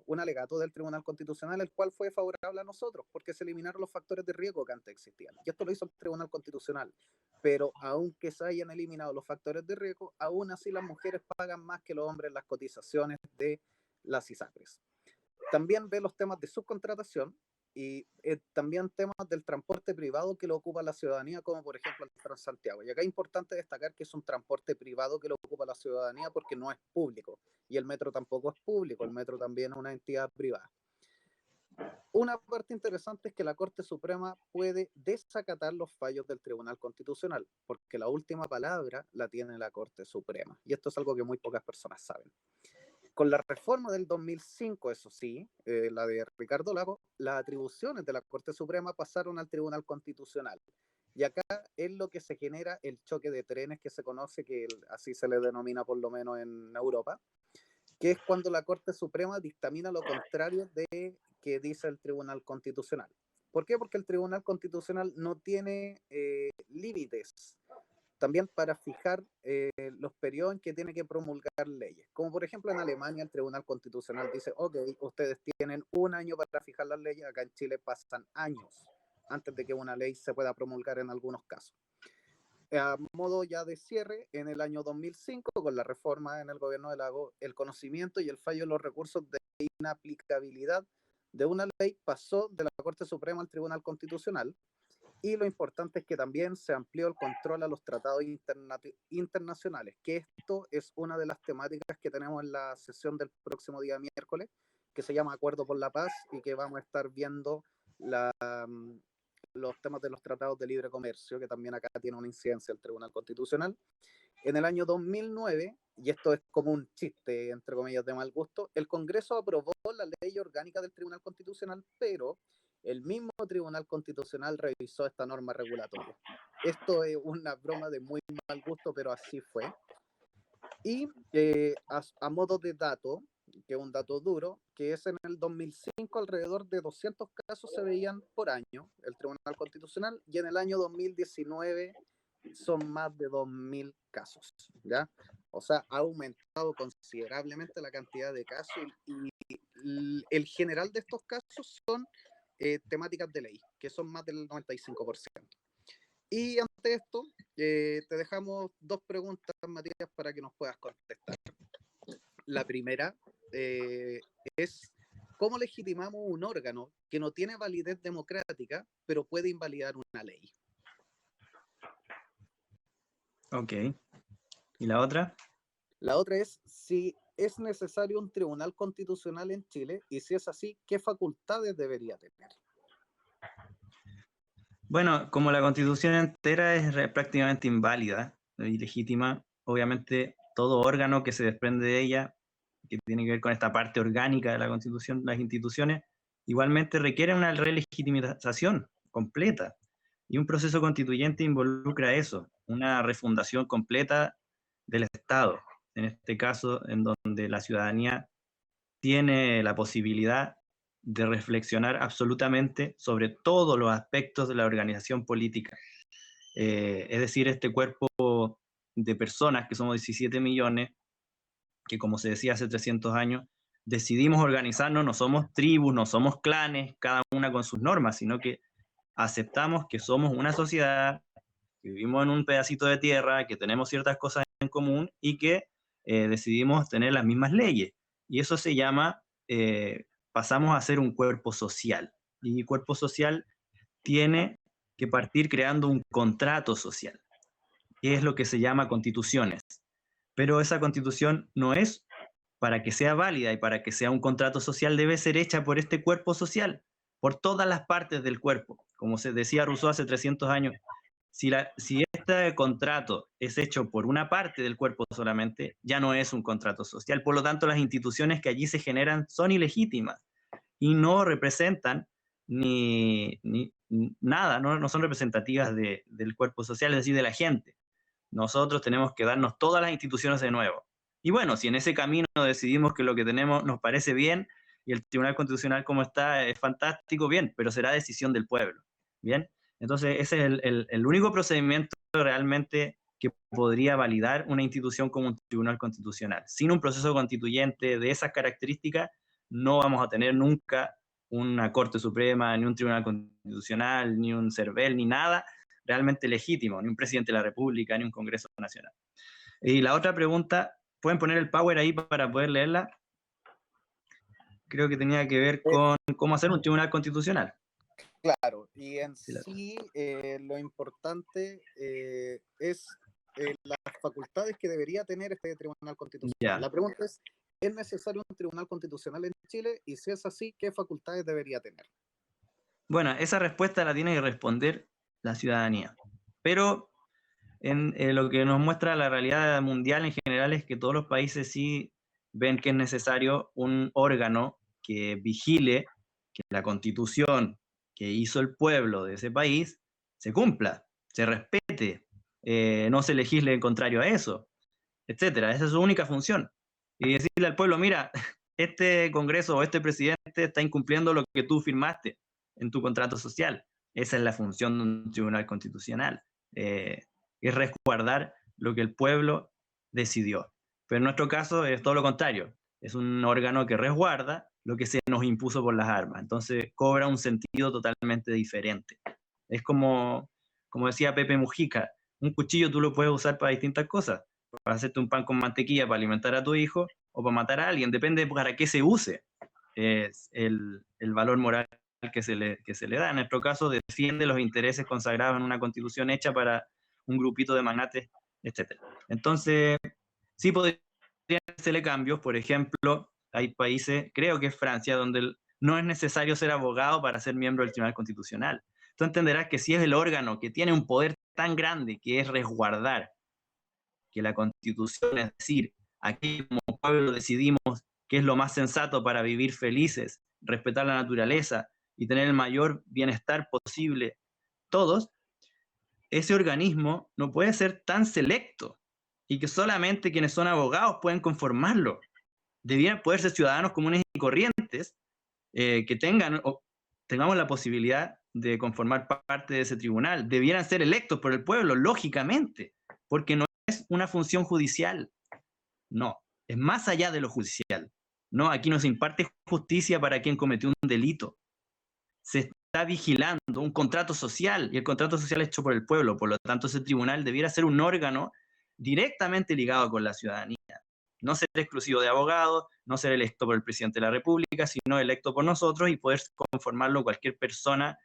un alegato del Tribunal Constitucional, el cual fue favorable a nosotros, porque se eliminaron los factores de riesgo que antes existían. Y esto lo hizo el Tribunal Constitucional. Pero aunque se hayan eliminado los factores de riesgo, aún así las mujeres pagan más que los hombres en las cotizaciones de las ISAPRES. También ve los temas de subcontratación y también temas del transporte privado que lo ocupa la ciudadanía, como por ejemplo el Transantiago. Y acá es importante destacar que es un transporte privado que lo ocupa la ciudadanía porque no es público, y el metro tampoco es público, el metro también es una entidad privada. Una parte interesante es que la Corte Suprema puede desacatar los fallos del Tribunal Constitucional, porque la última palabra la tiene la Corte Suprema, y esto es algo que muy pocas personas saben. Con la reforma del 2005, eso sí, la de Ricardo Lagos, las atribuciones de la Corte Suprema pasaron al Tribunal Constitucional. Y acá es lo que se genera el choque de trenes que se conoce, que así se le denomina por lo menos en Europa, que es cuando la Corte Suprema dictamina lo contrario de que dice el Tribunal Constitucional. ¿Por qué? Porque el Tribunal Constitucional no tiene límites también para fijar los periodos en que tiene que promulgar leyes. Como por ejemplo en Alemania el Tribunal Constitucional dice, ok, ustedes tienen un año para fijar las leyes. Acá en Chile pasan años antes de que una ley se pueda promulgar en algunos casos. A modo ya de cierre, en el año 2005, con la reforma en el gobierno de Lagos, el conocimiento y el fallo de los recursos de inaplicabilidad de una ley pasó de la Corte Suprema al Tribunal Constitucional. Y lo importante es que también se amplió el control a los tratados internacionales, que esto es una de las temáticas que tenemos en la sesión del próximo día miércoles, que se llama Acuerdo por la Paz, y que vamos a estar viendo los temas de los tratados de libre comercio, que también acá tiene una incidencia el Tribunal Constitucional. En el año 2009, y esto es como un chiste, entre comillas, de mal gusto, el Congreso aprobó la ley orgánica del Tribunal Constitucional, pero el mismo Tribunal Constitucional revisó esta norma regulatoria. Esto es una broma de muy mal gusto, pero así fue. Y a modo de dato, que es un dato duro, que es en el 2005 alrededor de 200 casos se veían por año el Tribunal Constitucional, y en el año 2019 son más de 2.000 casos, ¿ya? O sea, ha aumentado considerablemente la cantidad de casos, y el general de estos casos son temáticas de ley, que son más del 95%. Y ante esto, te dejamos dos preguntas, Matías, para que nos puedas contestar. La primera es, ¿cómo legitimamos un órgano que no tiene validez democrática, pero puede invalidar una ley? Ok. ¿Y la otra? La otra es si es necesario un tribunal constitucional en Chile, y si es así, ¿qué facultades debería tener? Bueno, como la Constitución entera es prácticamente inválida, ilegítima, obviamente todo órgano que se desprende de ella, que tiene que ver con esta parte orgánica de la Constitución, las instituciones, igualmente requieren una relegitimización completa. Y un proceso constituyente involucra eso, una refundación completa del Estado, en este caso en donde la ciudadanía tiene la posibilidad de reflexionar absolutamente sobre todos los aspectos de la organización política. Es decir, este cuerpo de personas, que somos 17 millones, que como se decía hace 300 años, decidimos organizarnos, no somos tribus, no somos clanes, cada una con sus normas, sino que aceptamos que somos una sociedad, que vivimos en un pedacito de tierra, que tenemos ciertas cosas en común y que decidimos tener las mismas leyes. Y eso se llama, pasamos a ser un cuerpo social. Y cuerpo social tiene que partir creando un contrato social, que es lo que se llama constituciones. Pero esa constitución no es, para que sea válida y para que sea un contrato social, debe ser hecha por este cuerpo social, por todas las partes del cuerpo. Como se decía Rousseau hace 300 años, si este contrato es hecho por una parte del cuerpo solamente, ya no es un contrato social. Por lo tanto, las instituciones que allí se generan son ilegítimas y no representan ni nada, no son representativas del cuerpo social, es decir, de la gente. Nosotros tenemos que darnos todas las instituciones de nuevo. Y bueno, si en ese camino decidimos que lo que tenemos nos parece bien y el Tribunal Constitucional como está es fantástico, bien, pero será decisión del pueblo. Bien, entonces ese es el único procedimiento realmente que podría validar una institución como un Tribunal Constitucional. Sin un proceso constituyente de esas características, no vamos a tener nunca una Corte Suprema, ni un Tribunal Constitucional, ni un CERVEL, ni nada realmente legítimo, ni un presidente de la República, ni un Congreso Nacional. Y la otra pregunta, ¿pueden poner el power ahí para poder leerla? Creo que tenía que ver con cómo hacer un tribunal constitucional. Claro, y en sí lo importante es las facultades que debería tener este tribunal constitucional. Yeah. La pregunta es necesario un tribunal constitucional en Chile? Y si es así, ¿qué facultades debería tener? Bueno, esa respuesta la tiene que responder la ciudadanía. Pero en lo que nos muestra la realidad mundial en general es que todos los países sí ven que es necesario un órgano que vigile que la constitución que hizo el pueblo de ese país se cumpla, se respete, no se legisle en contrario a eso, etcétera. Esa es su única función. Y decirle al pueblo, mira, este Congreso o este presidente está incumpliendo lo que tú firmaste en tu contrato social. Esa es la función de un tribunal constitucional. Es resguardar lo que el pueblo decidió. Pero en nuestro caso es todo lo contrario. Es un órgano que resguarda lo que se nos impuso por las armas. Entonces cobra un sentido totalmente diferente. Es como decía Pepe Mujica, un cuchillo tú lo puedes usar para distintas cosas. Para hacerte un pan con mantequilla, para alimentar a tu hijo, o para matar a alguien. Depende para qué se use. Es el valor moral que se le da. En nuestro caso, defiende los intereses consagrados en una constitución hecha para un grupito de magnates, etc. Entonces, sí podrían hacerle cambios. Por ejemplo, hay países, creo que es Francia, donde no es necesario ser abogado para ser miembro del Tribunal Constitucional. Tú entenderás que si es el órgano que tiene un poder tan grande que es resguardar que la Constitución, es decir, aquí como pueblo decidimos qué es lo más sensato para vivir felices, respetar la naturaleza y tener el mayor bienestar posible todos, ese organismo no puede ser tan selecto y que solamente quienes son abogados pueden conformarlo. Debieran poder ser ciudadanos comunes y corrientes que tengamos la posibilidad de conformar parte de ese tribunal. Debieran ser electos por el pueblo, lógicamente, porque no es una función judicial. No, es más allá de lo judicial. No, aquí no se imparte justicia para quien cometió un delito. Se está vigilando un contrato social, y el contrato social es hecho por el pueblo. Por lo tanto, ese tribunal debiera ser un órgano directamente ligado con la ciudadanía. No ser exclusivo de abogados, no ser electo por el presidente de la República, sino electo por nosotros y poder conformarlo cualquier persona,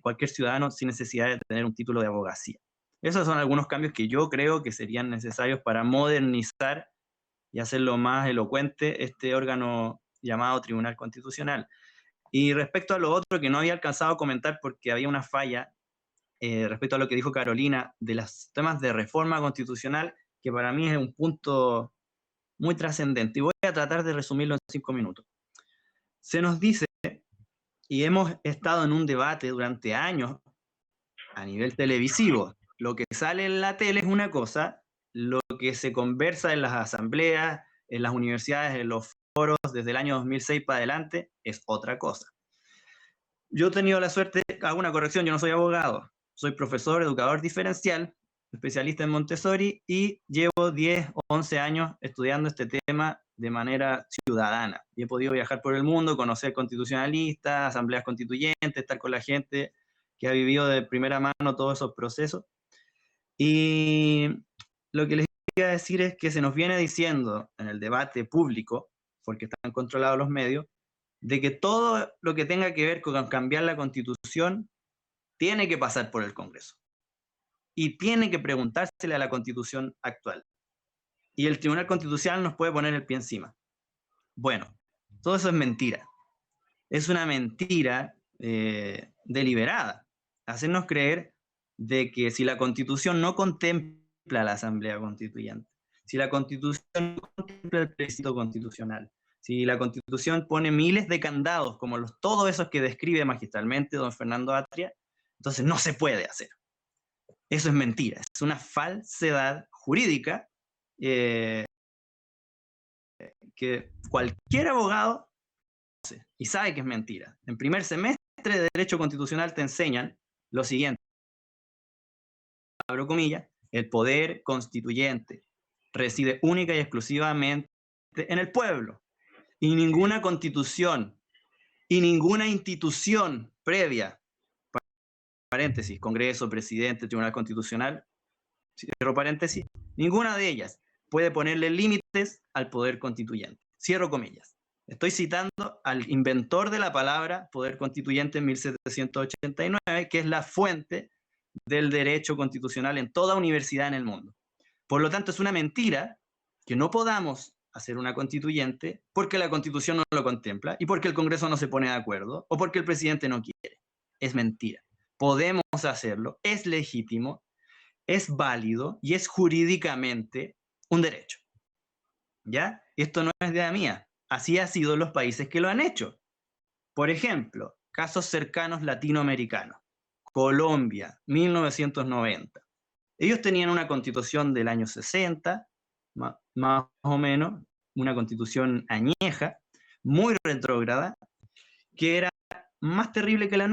cualquier ciudadano sin necesidad de tener un título de abogacía. Esos son algunos cambios que yo creo que serían necesarios para modernizar y hacerlo más elocuente este órgano llamado Tribunal Constitucional. Y respecto a lo otro que no había alcanzado a comentar porque había una falla, respecto a lo que dijo Carolina de los temas de reforma constitucional, que para mí es un punto muy trascendente, y voy a tratar de resumirlo en 5 minutos. Se nos dice, y hemos estado en un debate durante años a nivel televisivo, lo que sale en la tele es una cosa, lo que se conversa en las asambleas, en las universidades, en los foros desde el año 2006 para adelante, es otra cosa. Yo he tenido la suerte, hago una corrección, yo no soy abogado, soy profesor, educador diferencial, especialista en Montessori, y llevo 10 o 11 años estudiando este tema de manera ciudadana. Y he podido viajar por el mundo, conocer constitucionalistas, asambleas constituyentes, estar con la gente que ha vivido de primera mano todos esos procesos. Y lo que les quería decir es que se nos viene diciendo en el debate público, porque están controlados los medios, de que todo lo que tenga que ver con cambiar la Constitución tiene que pasar por el Congreso. Y tiene que preguntársele a la Constitución actual. Y el Tribunal Constitucional nos puede poner el pie encima. Bueno, todo eso es mentira. Es una mentira deliberada. Hacernos creer de que si la Constitución no contempla la Asamblea Constituyente, si la Constitución no contempla el plebiscito constitucional, si la Constitución pone miles de candados, como todos esos que describe magistralmente don Fernando Atria, entonces no se puede hacer. Eso es mentira, es una falsedad jurídica que cualquier abogado conoce y sabe que es mentira. En primer semestre de Derecho Constitucional te enseñan lo siguiente, abro comillas, el poder constituyente reside única y exclusivamente en el pueblo, y ninguna constitución y ninguna institución previa, paréntesis, Congreso, Presidente, Tribunal Constitucional, cierro paréntesis, ninguna de ellas puede ponerle límites al poder constituyente. Cierro comillas. Estoy citando al inventor de la palabra poder constituyente en 1789, que es la fuente del derecho constitucional en toda universidad en el mundo. Por lo tanto, es una mentira que no podamos hacer una constituyente porque la Constitución no lo contempla y porque el Congreso no se pone de acuerdo o porque el presidente no quiere. Es mentira. Podemos hacerlo, es legítimo, es válido y es jurídicamente un derecho. ¿Ya? Esto no es idea mía. Así ha sido en los países que lo han hecho. Por ejemplo, casos cercanos latinoamericanos. Colombia, 1990. Ellos tenían una constitución del año 60, más o menos, una constitución añeja, muy retrógrada, que era más terrible que la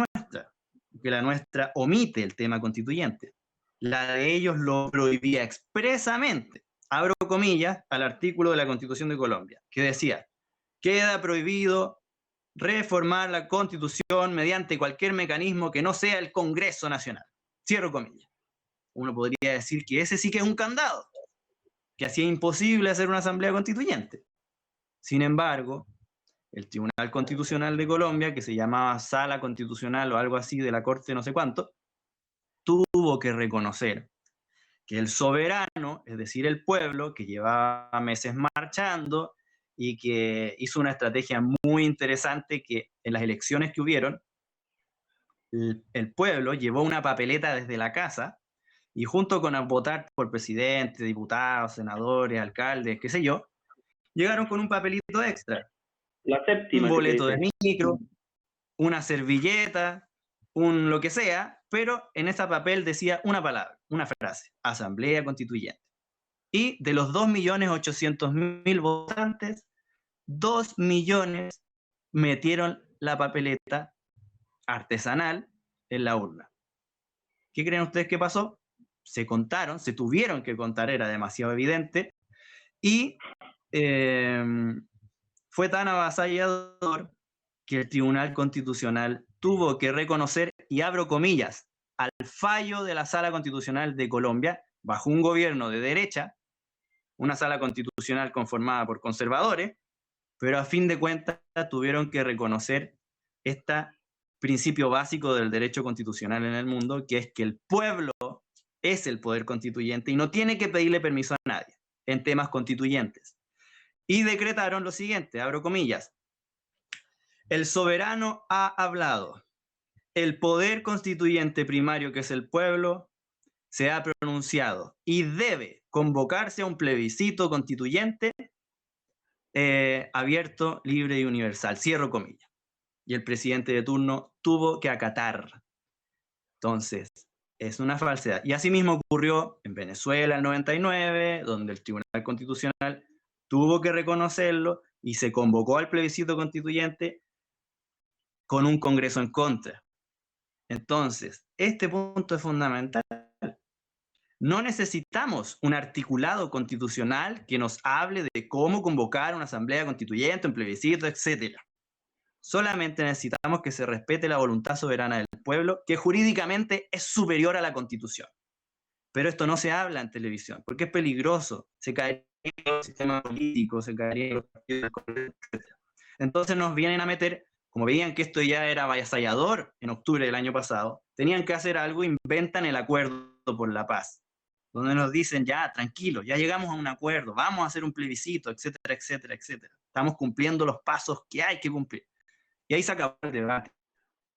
nuestra omite el tema constituyente. La de ellos lo prohibía expresamente, abro comillas, al artículo de la Constitución de Colombia, que decía, queda prohibido reformar la Constitución mediante cualquier mecanismo que no sea el Congreso Nacional. Cierro comillas. Uno podría decir que ese sí que es un candado, que hacía imposible hacer una asamblea constituyente. Sin embargo, el Tribunal Constitucional de Colombia, que se llamaba Sala Constitucional o algo así de la Corte no sé cuánto, tuvo que reconocer que el soberano, es decir, el pueblo, que llevaba meses marchando y que hizo una estrategia muy interesante, que en las elecciones que hubieron, el pueblo llevó una papeleta desde la casa y junto con votar por presidente, diputados, senadores, alcaldes, qué sé yo, llegaron con un papelito extra. La séptima. Un boleto de micro, una servilleta, un lo que sea, pero en ese papel decía una palabra, una frase, Asamblea Constituyente. Y de los 2.800.000 votantes, 2 millones metieron la papeleta artesanal en la urna. ¿Qué creen ustedes que pasó? Se contaron, se tuvieron que contar, era demasiado evidente, y fue tan avasallador que el Tribunal Constitucional tuvo que reconocer, y abro comillas, al fallo de la Sala Constitucional de Colombia, bajo un gobierno de derecha, una sala constitucional conformada por conservadores, pero a fin de cuentas tuvieron que reconocer este principio básico del derecho constitucional en el mundo, que es que el pueblo es el poder constituyente y no tiene que pedirle permiso a nadie en temas constituyentes. Y decretaron lo siguiente, abro comillas, el soberano ha hablado, el poder constituyente primario, que es el pueblo, se ha pronunciado y debe convocarse a un plebiscito constituyente abierto, libre y universal, cierro comillas. Y el presidente de turno tuvo que acatar. Entonces, es una falsedad. Y así mismo ocurrió en Venezuela en el 99, donde el Tribunal Constitucional tuvo que reconocerlo y se convocó al plebiscito constituyente con un Congreso en contra. Entonces, este punto es fundamental. No necesitamos un articulado constitucional que nos hable de cómo convocar una asamblea constituyente, un plebiscito, etc. Solamente necesitamos que se respete la voluntad soberana del pueblo, que jurídicamente es superior a la Constitución. Pero esto no se habla en televisión, porque es peligroso. Se caería en el sistema político, se caería en los partidos, etc. Entonces nos vienen a meter, como veían que esto ya era avasallador en octubre del año pasado, tenían que hacer algo, inventan el Acuerdo por la Paz, donde nos dicen, ya, tranquilo, ya llegamos a un acuerdo, vamos a hacer un plebiscito, etcétera, etcétera, etcétera. Estamos cumpliendo los pasos que hay que cumplir. Y ahí se acabó el debate.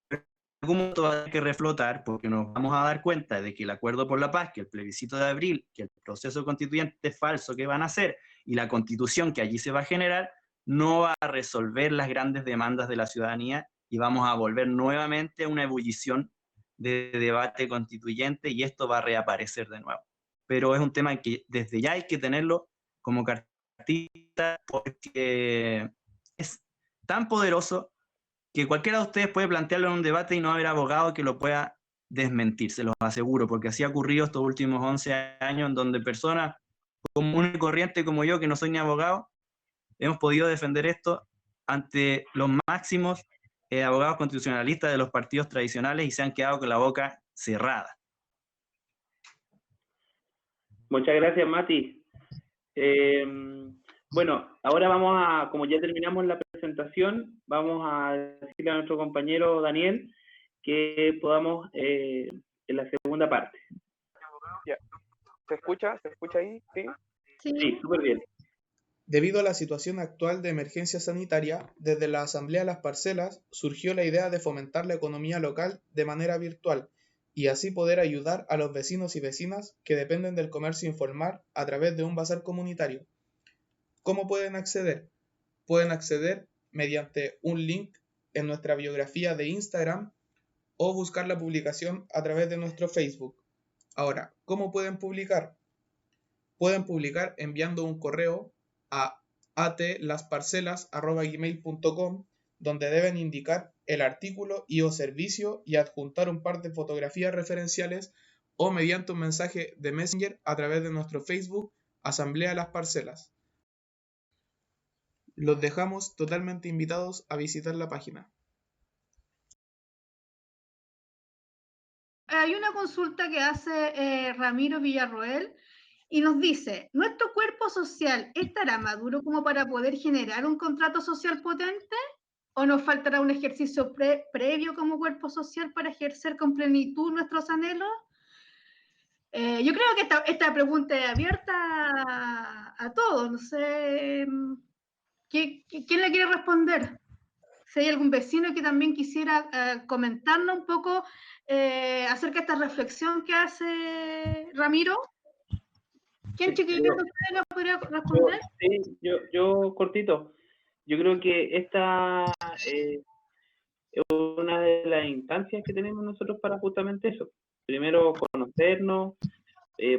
Pero en algún momento va a tener que reflotar, porque nos vamos a dar cuenta de que el Acuerdo por la Paz, que el plebiscito de abril, que el proceso constituyente falso que van a hacer, y la constitución que allí se va a generar, no va a resolver las grandes demandas de la ciudadanía, y vamos a volver nuevamente a una ebullición de debate constituyente, y esto va a reaparecer de nuevo. Pero es un tema que desde ya hay que tenerlo como cartita, porque es tan poderoso que cualquiera de ustedes puede plantearlo en un debate y no haber abogado que lo pueda desmentir, se los aseguro, porque así ha ocurrido estos últimos 11 años en donde personas común y corriente como yo, que no soy ni abogado, hemos podido defender esto ante los máximos abogados constitucionalistas de los partidos tradicionales y se han quedado con la boca cerrada. Muchas gracias, Mati. Bueno, ahora vamos a, como ya terminamos la presentación, vamos a decirle a nuestro compañero Daniel que podamos en la segunda parte. Ya. ¿Se escucha? ¿Se escucha ahí? ¿Sí? Sí, súper bien. Debido a la situación actual de emergencia sanitaria, desde la Asamblea Las Parcelas surgió la idea de fomentar la economía local de manera virtual y así poder ayudar a los vecinos y vecinas que dependen del comercio informal a través de un bazar comunitario. ¿Cómo pueden acceder? Pueden acceder mediante un link en nuestra biografía de Instagram o buscar la publicación a través de nuestro Facebook. Ahora, ¿cómo pueden publicar? Pueden publicar enviando un correo a atlasparcelas@gmail.com, donde deben indicar el artículo y o servicio y adjuntar un par de fotografías referenciales o mediante un mensaje de Messenger a través de nuestro Facebook Asamblea Las Parcelas. Los dejamos totalmente invitados a visitar la página. Hay una consulta que hace Ramiro Villarroel y nos dice, ¿nuestro cuerpo social estará maduro como para poder generar un contrato social potente? ¿O nos faltará un ejercicio previo como cuerpo social para ejercer con plenitud nuestros anhelos? Yo creo que esta pregunta es abierta a todos. No sé, ¿quién le quiere responder? Si hay algún vecino que también quisiera comentarnos un poco acerca de esta reflexión que hace Ramiro. ¿Quién, chiquillo, nos podría responder? Sí, yo cortito. Yo creo que esta es una de las instancias que tenemos nosotros para justamente eso. Primero, conocernos,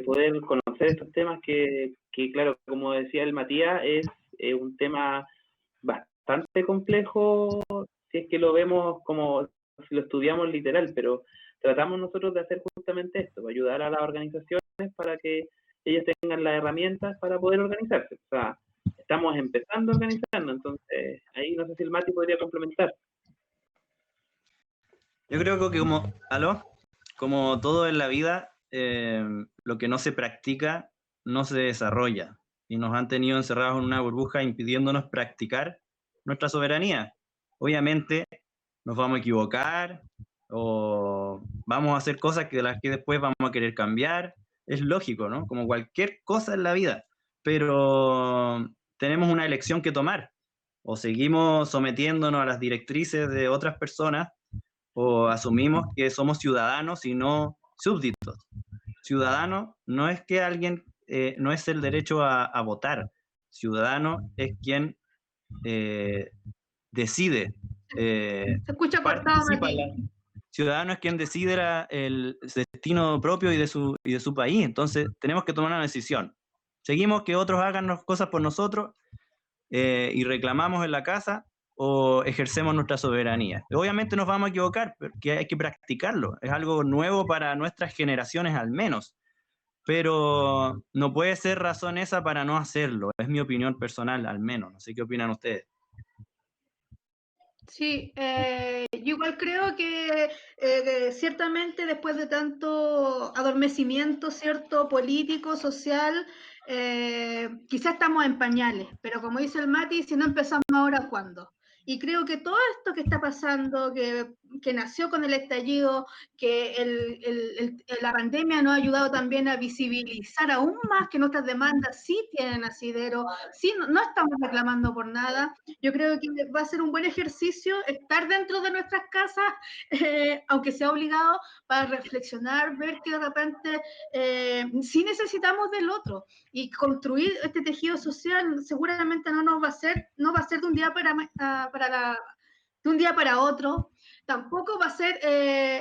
poder conocer estos temas que, claro, como decía el Matías, es un tema bastante complejo si es que lo vemos como si lo estudiamos literal, pero tratamos nosotros de hacer justamente esto, ayudar a las organizaciones para que ellas tengan las herramientas para poder organizarse. O sea, estamos empezando a organizarnos, entonces ahí no sé si el Mati podría complementar. Yo creo que como todo en la vida, lo que no se practica no se desarrolla, y nos han tenido encerrados en una burbuja impidiéndonos practicar nuestra soberanía. Obviamente nos vamos a equivocar o vamos a hacer cosas de las que después vamos a querer cambiar, es lógico, ¿no? Como cualquier cosa en la vida, pero tenemos una elección que tomar, o seguimos sometiéndonos a las directrices de otras personas, o asumimos que somos ciudadanos y no súbditos. Ciudadano no es que alguien no es el derecho a votar. Ciudadano es quien decide. Se escucha cortado, Mati. Ciudadano es quien decide el destino propio y de su país. Entonces tenemos que tomar una decisión. ¿Seguimos que otros hagan cosas por nosotros y reclamamos en la casa, o ejercemos nuestra soberanía? Obviamente nos vamos a equivocar, porque hay que practicarlo. Es algo nuevo para nuestras generaciones al menos, pero no puede ser razón esa para no hacerlo. Es mi opinión personal al menos. No sé qué opinan ustedes. Sí, yo igual creo que ciertamente después de tanto adormecimiento, ¿cierto?, político, social, quizás estamos en pañales, pero como dice el Mati, si no empezamos ahora, ¿cuándo? Y creo que todo esto que está pasando, que nació con el estallido, que la pandemia nos ha ayudado también a visibilizar aún más que nuestras demandas sí tienen asidero, sí, no estamos reclamando por nada. Yo creo que va a ser un buen ejercicio estar dentro de nuestras casas, aunque sea obligado, para reflexionar, ver que de repente sí necesitamos del otro, y construir este tejido social seguramente no va a ser de un día de un día para otro. Tampoco va a ser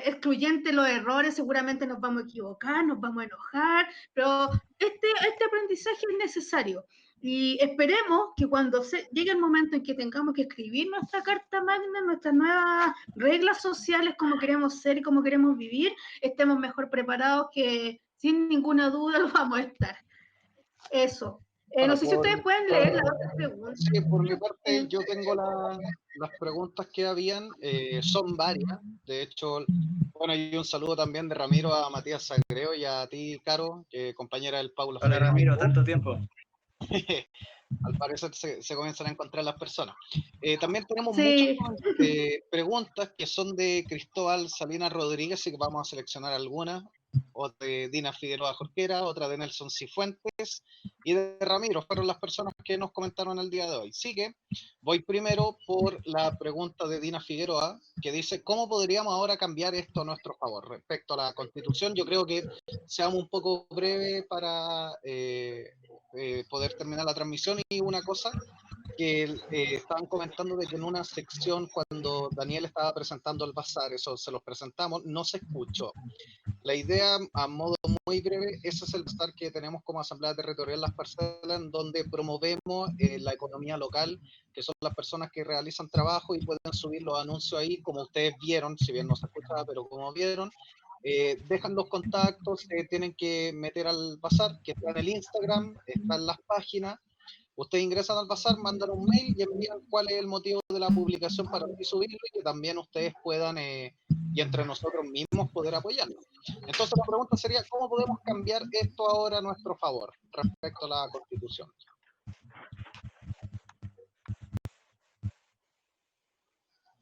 excluyente los errores, seguramente nos vamos a equivocar, nos vamos a enojar, pero este aprendizaje es necesario. Y esperemos que cuando llegue el momento en que tengamos que escribir nuestra carta magna, nuestras nuevas reglas sociales, cómo queremos ser y cómo queremos vivir, estemos mejor preparados, que sin ninguna duda lo vamos a estar. Eso. No sé si ustedes pueden leer la otra pregunta. Sí, por mi parte yo tengo las preguntas que habían, son varias. De hecho, bueno, y un saludo también de Ramiro a Matías Sagreo y a ti, Caro, compañera del Paulo. Hola Ramiro, tanto tiempo. Al parecer se comienzan a encontrar las personas. También tenemos muchas preguntas que son de Cristóbal Salinas Rodríguez, y que vamos a seleccionar algunas, o de Dina Figueroa Jorquera, otra de Nelson Cifuentes y de Ramiro. Fueron las personas que nos comentaron el día de hoy. Así que voy primero por la pregunta de Dina Figueroa, que dice: ¿cómo podríamos ahora cambiar esto a nuestro favor respecto a la Constitución? Yo creo que seamos un poco breve para poder terminar la transmisión. Y una cosa que estaban comentando, de que en una sección, cuando Daniel estaba presentando el bazar, eso se los presentamos, no se escuchó. La idea, a modo muy breve, ese es el bazar que tenemos como Asamblea Territorial Las Parcelas, en donde promovemos la economía local, que son las personas que realizan trabajo y pueden subir los anuncios ahí, como ustedes vieron, si bien no se escuchaba, pero como vieron, dejan los contactos, tienen que meter al bazar, que está en el Instagram, está en las páginas. Ustedes ingresan al bazar, mandan un mail y envían cuál es el motivo de la publicación para subirlo, y que también ustedes puedan, y entre nosotros mismos, poder apoyarlo. Entonces la pregunta sería: ¿cómo podemos cambiar esto ahora a nuestro favor respecto a la Constitución?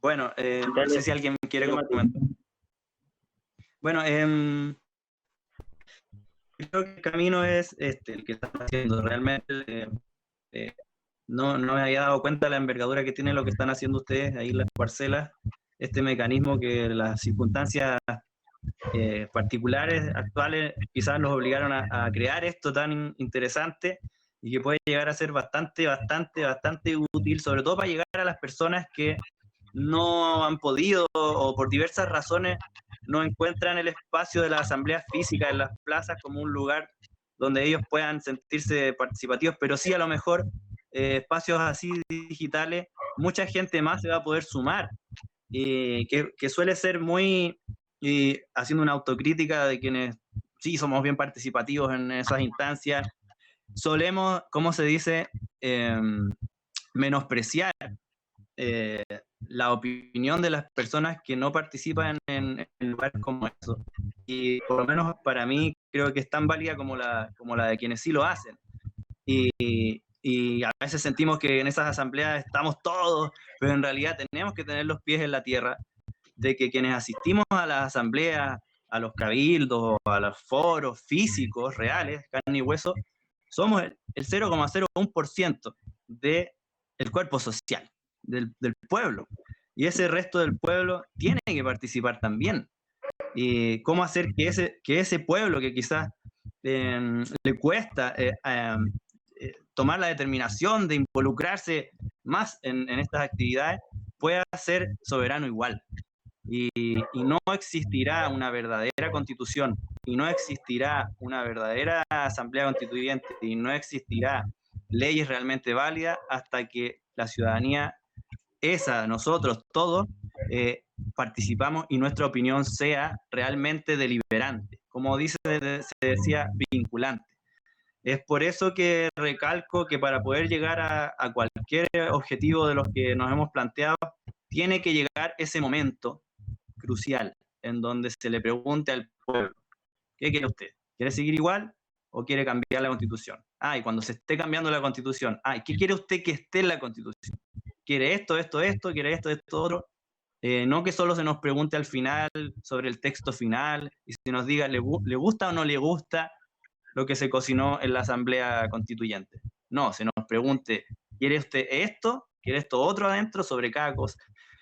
Bueno, no sé si alguien quiere comentar. Bueno, creo que el camino es el que están haciendo. Realmente no me había dado cuenta de la envergadura que tiene lo que están haciendo ustedes ahí en las parcelas. Este mecanismo que las circunstancias particulares actuales quizás los obligaron a crear esto tan interesante, y que puede llegar a ser bastante útil, sobre todo para llegar a las personas que no han podido, o por diversas razones no encuentran el espacio de la asamblea física en las plazas como un lugar donde ellos puedan sentirse participativos, pero sí a lo mejor espacios así digitales, mucha gente más se va a poder sumar, que suele ser muy, haciendo una autocrítica de quienes sí somos bien participativos en esas instancias, solemos, ¿cómo se dice?, menospreciar la opinión de las personas que no participan en lugares como eso. Y por lo menos para mí creo que es tan válida como la de quienes sí lo hacen. Y a veces sentimos que en esas asambleas estamos todos, pero en realidad tenemos que tener los pies en la tierra, de que quienes asistimos a las asambleas, a los cabildos, a los foros físicos, reales, carne y hueso, somos el 0,01% del cuerpo social, del pueblo. Y ese resto del pueblo tiene que participar también. Y cómo hacer que ese pueblo, que quizás le cuesta tomar la determinación de involucrarse más en estas actividades, pueda ser soberano igual. Y no existirá una verdadera constitución, y no existirá una verdadera asamblea constituyente, y no existirá leyes realmente válidas hasta que la ciudadanía, nosotros todos, participamos y nuestra opinión sea realmente deliberante, como se decía, vinculante. Es por eso que recalco que para poder llegar a cualquier objetivo de los que nos hemos planteado, tiene que llegar ese momento crucial en donde se le pregunte al pueblo, ¿qué quiere usted? ¿Quiere seguir igual o quiere cambiar la Constitución? Y cuando se esté cambiando la Constitución, ¿qué quiere usted que esté en la Constitución? ¿Quiere esto, quiere esto, otro? No que solo se nos pregunte al final sobre el texto final y se nos diga ¿le gusta o no le gusta lo que se cocinó en la Asamblea Constituyente? No, se nos pregunte, ¿quiere usted esto? ¿Quiere esto otro adentro sobre cada cosa?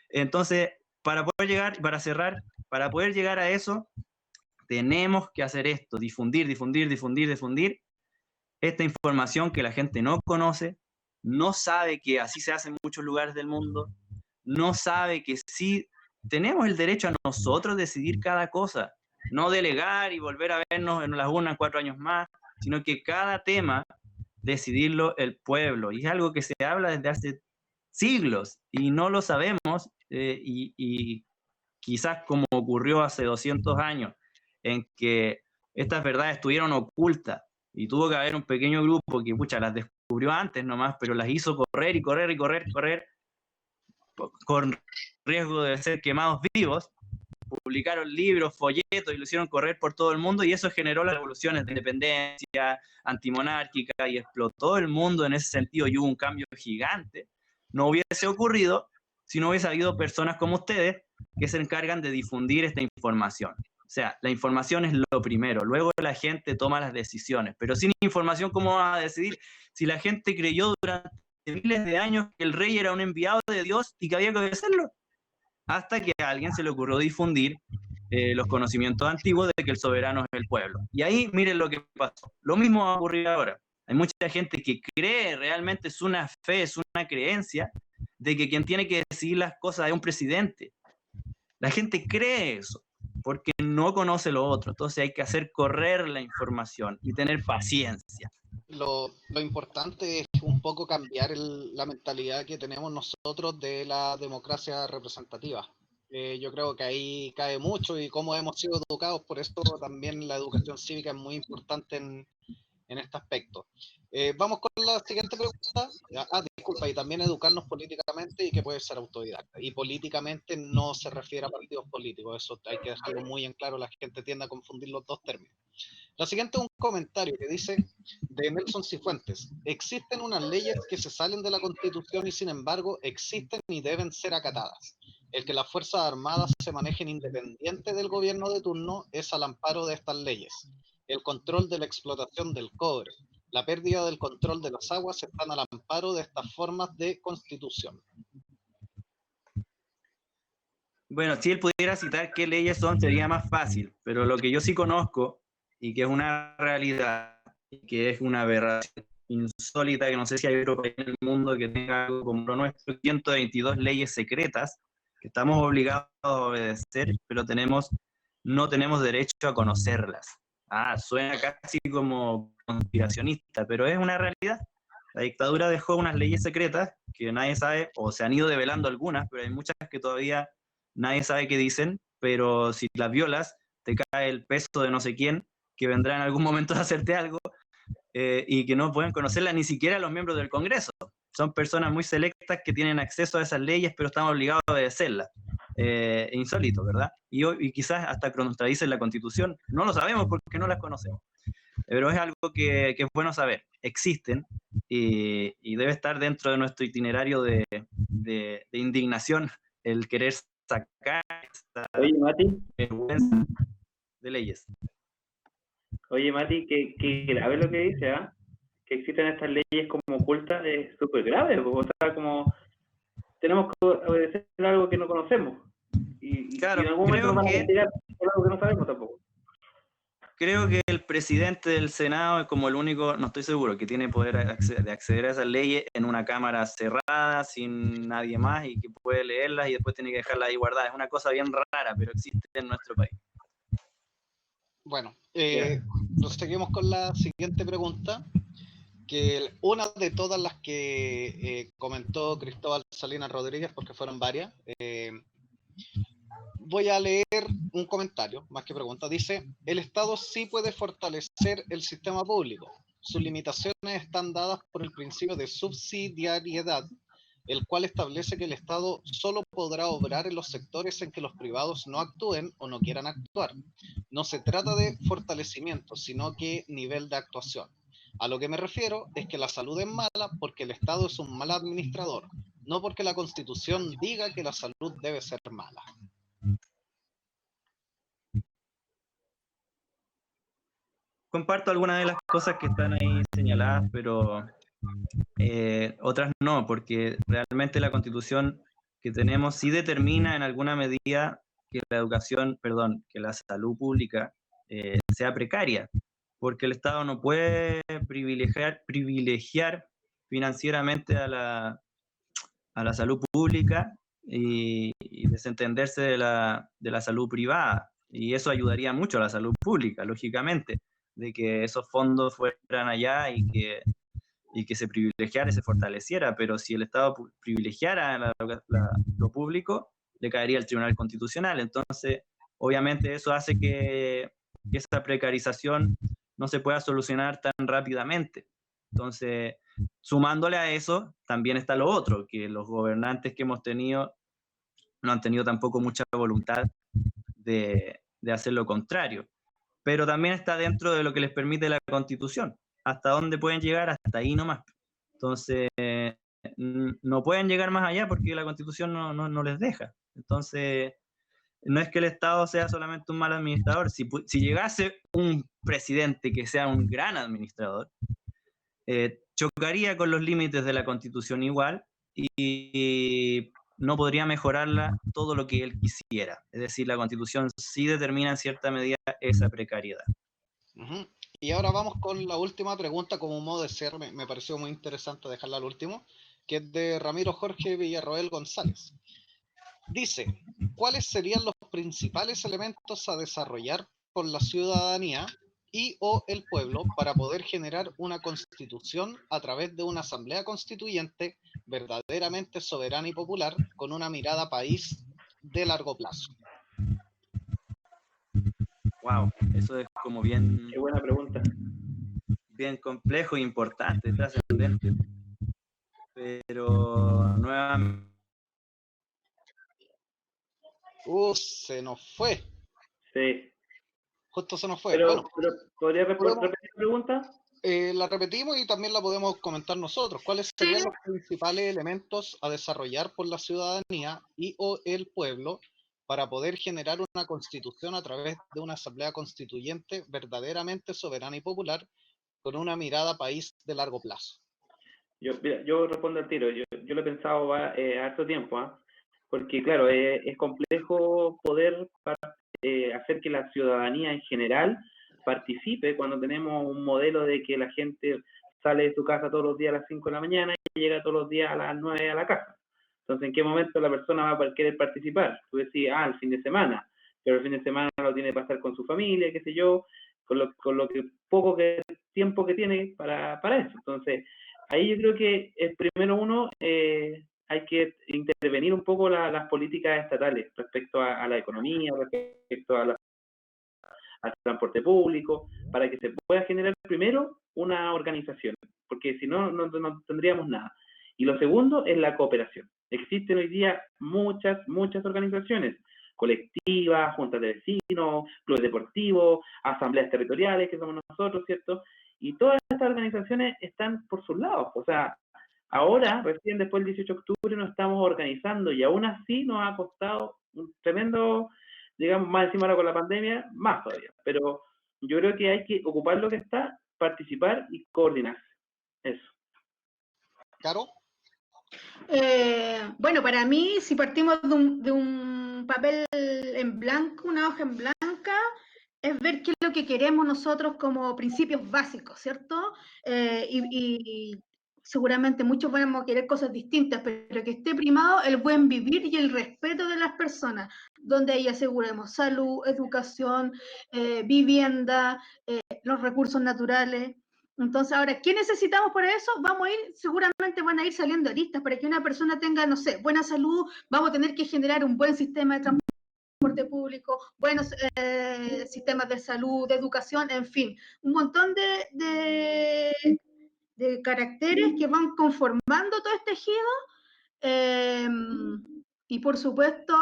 Entonces, para poder llegar a eso, tenemos que hacer esto, difundir esta información que la gente no conoce, no sabe que así se hace en muchos lugares del mundo, no sabe que sí tenemos el derecho a nosotros decidir cada cosa, no delegar y volver a vernos en las urnas 4 años más, sino que cada tema decidirlo el pueblo. Y es algo que se habla desde hace siglos y no lo sabemos, y quizás como ocurrió hace 200 años, en que estas verdades estuvieron ocultas y tuvo que haber un pequeño grupo que las descubrió antes nomás, pero las hizo correr con riesgo de ser quemados vivos, publicaron libros, folletos y lo hicieron correr por todo el mundo, y eso generó las revoluciones de independencia, antimonárquica, y explotó el mundo en ese sentido, y hubo un cambio gigante. No hubiese ocurrido si no hubiese habido personas como ustedes que se encargan de difundir esta información. O sea, la información es lo primero, luego la gente toma las decisiones, pero sin información, ¿cómo van a decidir? Si la gente creyó durante miles de años que el rey era un enviado de Dios y que había que obedecerlo, hasta que a alguien se le ocurrió difundir los conocimientos antiguos de que el soberano es el pueblo. Y ahí miren lo que pasó. Lo mismo va a ocurrir ahora. Hay mucha gente que cree, realmente es una fe, es una creencia, de que quien tiene que decidir las cosas es un presidente. La gente cree eso, porque no conoce lo otro. Entonces hay que hacer correr la información y tener paciencia. Lo importante es un poco cambiar la mentalidad que tenemos nosotros de la democracia representativa. Yo creo que ahí cae mucho, y cómo hemos sido educados, por eso también la educación cívica es muy importante en este aspecto. Vamos con la siguiente pregunta. Disculpa, y también educarnos políticamente, y que puede ser autodidacta. Y políticamente no se refiere a partidos políticos, eso hay que dejarlo muy en claro, la gente tiende a confundir los dos términos. La siguiente es un comentario que dice, de Nelson Cifuentes: existen unas leyes que se salen de la Constitución y sin embargo existen y deben ser acatadas. El que las Fuerzas Armadas se manejen independiente del gobierno de turno es al amparo de estas leyes. El control de la explotación del cobre, la pérdida del control de las aguas están al amparo de estas formas de constitución. Bueno, si él pudiera citar qué leyes son, sería más fácil, pero lo que yo sí conozco, y que es una realidad, y que es una aberración insólita, que no sé si hay otro país en el mundo que tenga algo como lo nuestro, 122 leyes secretas que estamos obligados a obedecer, pero no tenemos derecho a conocerlas. Suena casi como conspiracionista, pero es una realidad. La dictadura dejó unas leyes secretas que nadie sabe, o se han ido develando algunas, pero hay muchas que todavía nadie sabe qué dicen, pero si las violas, te cae el peso de no sé quién, que vendrá en algún momento a hacerte algo, y que no pueden conocerla ni siquiera los miembros del Congreso. Son personas muy selectas que tienen acceso a esas leyes, pero están obligados a obedecerlas. Insólito, ¿verdad? Y quizás hasta contradicen la Constitución. No lo sabemos porque no las conocemos. Pero es algo que es bueno saber. Existen, y debe estar dentro de nuestro itinerario de indignación el querer sacar esta vergüenza de leyes. Oye, Mati, que grave lo que dice, que existen estas leyes como ocultas, es súper grave, o sea, como tenemos que obedecer algo que no conocemos, y claro, en algún momento nos van a castigar por algo que no sabemos tampoco. creo que el presidente del Senado es como el único, no estoy seguro, que tiene poder de acceder a esas leyes en una cámara cerrada, sin nadie más, y que puede leerlas y después tiene que dejarlas ahí guardadas. Es una cosa bien rara, pero existe en nuestro país. Bueno, nos seguimos con la siguiente pregunta, que una de todas las que comentó Cristóbal Salinas Rodríguez, porque fueron varias, voy a leer un comentario, más que pregunta. Dice: el Estado sí puede fortalecer el sistema público. Sus limitaciones están dadas por el principio de subsidiariedad, el cual establece que el Estado solo podrá obrar en los sectores en que los privados no actúen o no quieran actuar. No se trata de fortalecimiento, sino que nivel de actuación. A lo que me refiero es que la salud es mala porque el Estado es un mal administrador, no porque la Constitución diga que la salud debe ser mala. Comparto algunas de las cosas que están ahí señaladas, pero otras no, porque realmente la Constitución que tenemos sí determina en alguna medida que la educación, perdón, que la salud pública sea precaria, porque el Estado no puede privilegiar financieramente a la salud pública y desentenderse de la salud privada, y eso ayudaría mucho a la salud pública, lógicamente, de que esos fondos fueran allá y que se privilegiara y se fortaleciera, pero si el Estado privilegiara lo público, le caería el Tribunal Constitucional. Entonces, obviamente eso hace que esa precarización no se pueda solucionar tan rápidamente. Entonces, sumándole a eso, también está lo otro, que los gobernantes que hemos tenido no han tenido tampoco mucha voluntad de hacer lo contrario. Pero también está dentro de lo que les permite la Constitución. Hasta dónde pueden llegar, hasta ahí nomás. Entonces, no pueden llegar más allá porque la Constitución no les deja. Entonces, no es que el Estado sea solamente un mal administrador. Si llegase un presidente que sea un gran administrador, chocaría con los límites de la Constitución igual y no podría mejorarla todo lo que él quisiera. Es decir, la Constitución sí determina en cierta medida esa precariedad. Uh-huh. Y ahora vamos con la última pregunta como modo de cierre. Me pareció muy interesante dejarla al último, que es de Ramiro Jorge Villarroel González. Dice: ¿cuáles serían los principales elementos a desarrollar por la ciudadanía y o el pueblo para poder generar una constitución a través de una asamblea constituyente verdaderamente soberana y popular con una mirada país de largo plazo? Wow, eso es como bien... Qué buena pregunta. Bien complejo e importante, trascendente. Pero nuevamente... Se nos fue. Sí. Justo se nos fue. Pero, bueno, pero ¿podría repetir la pregunta? La repetimos y también la podemos comentar nosotros. ¿Cuáles serían los principales elementos a desarrollar por la ciudadanía y o el pueblo para poder generar una constitución a través de una asamblea constituyente verdaderamente soberana y popular con una mirada país de largo plazo? Yo respondo al tiro. Yo lo he pensado harto tiempo, porque claro, es complejo poder hacer que la ciudadanía en general participe cuando tenemos un modelo de que la gente sale de su casa todos los días a las 5 de la mañana y llega todos los días a las 9 a la casa. Entonces, ¿en qué momento la persona va a querer participar? Tú decís, el fin de semana, pero el fin de semana lo tiene que pasar con su familia, qué sé yo, con lo que poco tiempo que tiene para eso. Entonces, ahí yo creo que primero uno hay que intervenir un poco las políticas estatales respecto a la economía, respecto al transporte público, para que se pueda generar primero una organización, porque si no, no tendríamos nada. Y lo segundo es la cooperación. Existen hoy día muchas organizaciones, colectivas, juntas de vecinos, clubes deportivos, asambleas territoriales, que somos nosotros, ¿cierto? Y todas estas organizaciones están por sus lados. O sea, ahora, recién después del 18 de octubre, nos estamos organizando y aún así nos ha costado un tremendo, digamos, más encima ahora con la pandemia, más todavía. Pero yo creo que hay que ocupar lo que está, participar y coordinarse. Eso. ¿Caro? Bueno, para mí, si partimos de un papel en blanco, una hoja en blanca, es ver qué es lo que queremos nosotros como principios básicos, ¿cierto? Y seguramente muchos vamos a querer cosas distintas, pero que esté primado el buen vivir y el respeto de las personas, donde ahí aseguremos salud, educación, vivienda, los recursos naturales. Entonces, ahora, ¿qué necesitamos para eso? Vamos a ir, seguramente van a ir saliendo listas para que una persona tenga, no sé, buena salud, vamos a tener que generar un buen sistema de transporte público, buenos sistemas de salud, de educación, en fin, un montón de caracteres que van conformando todo este tejido. Y por supuesto,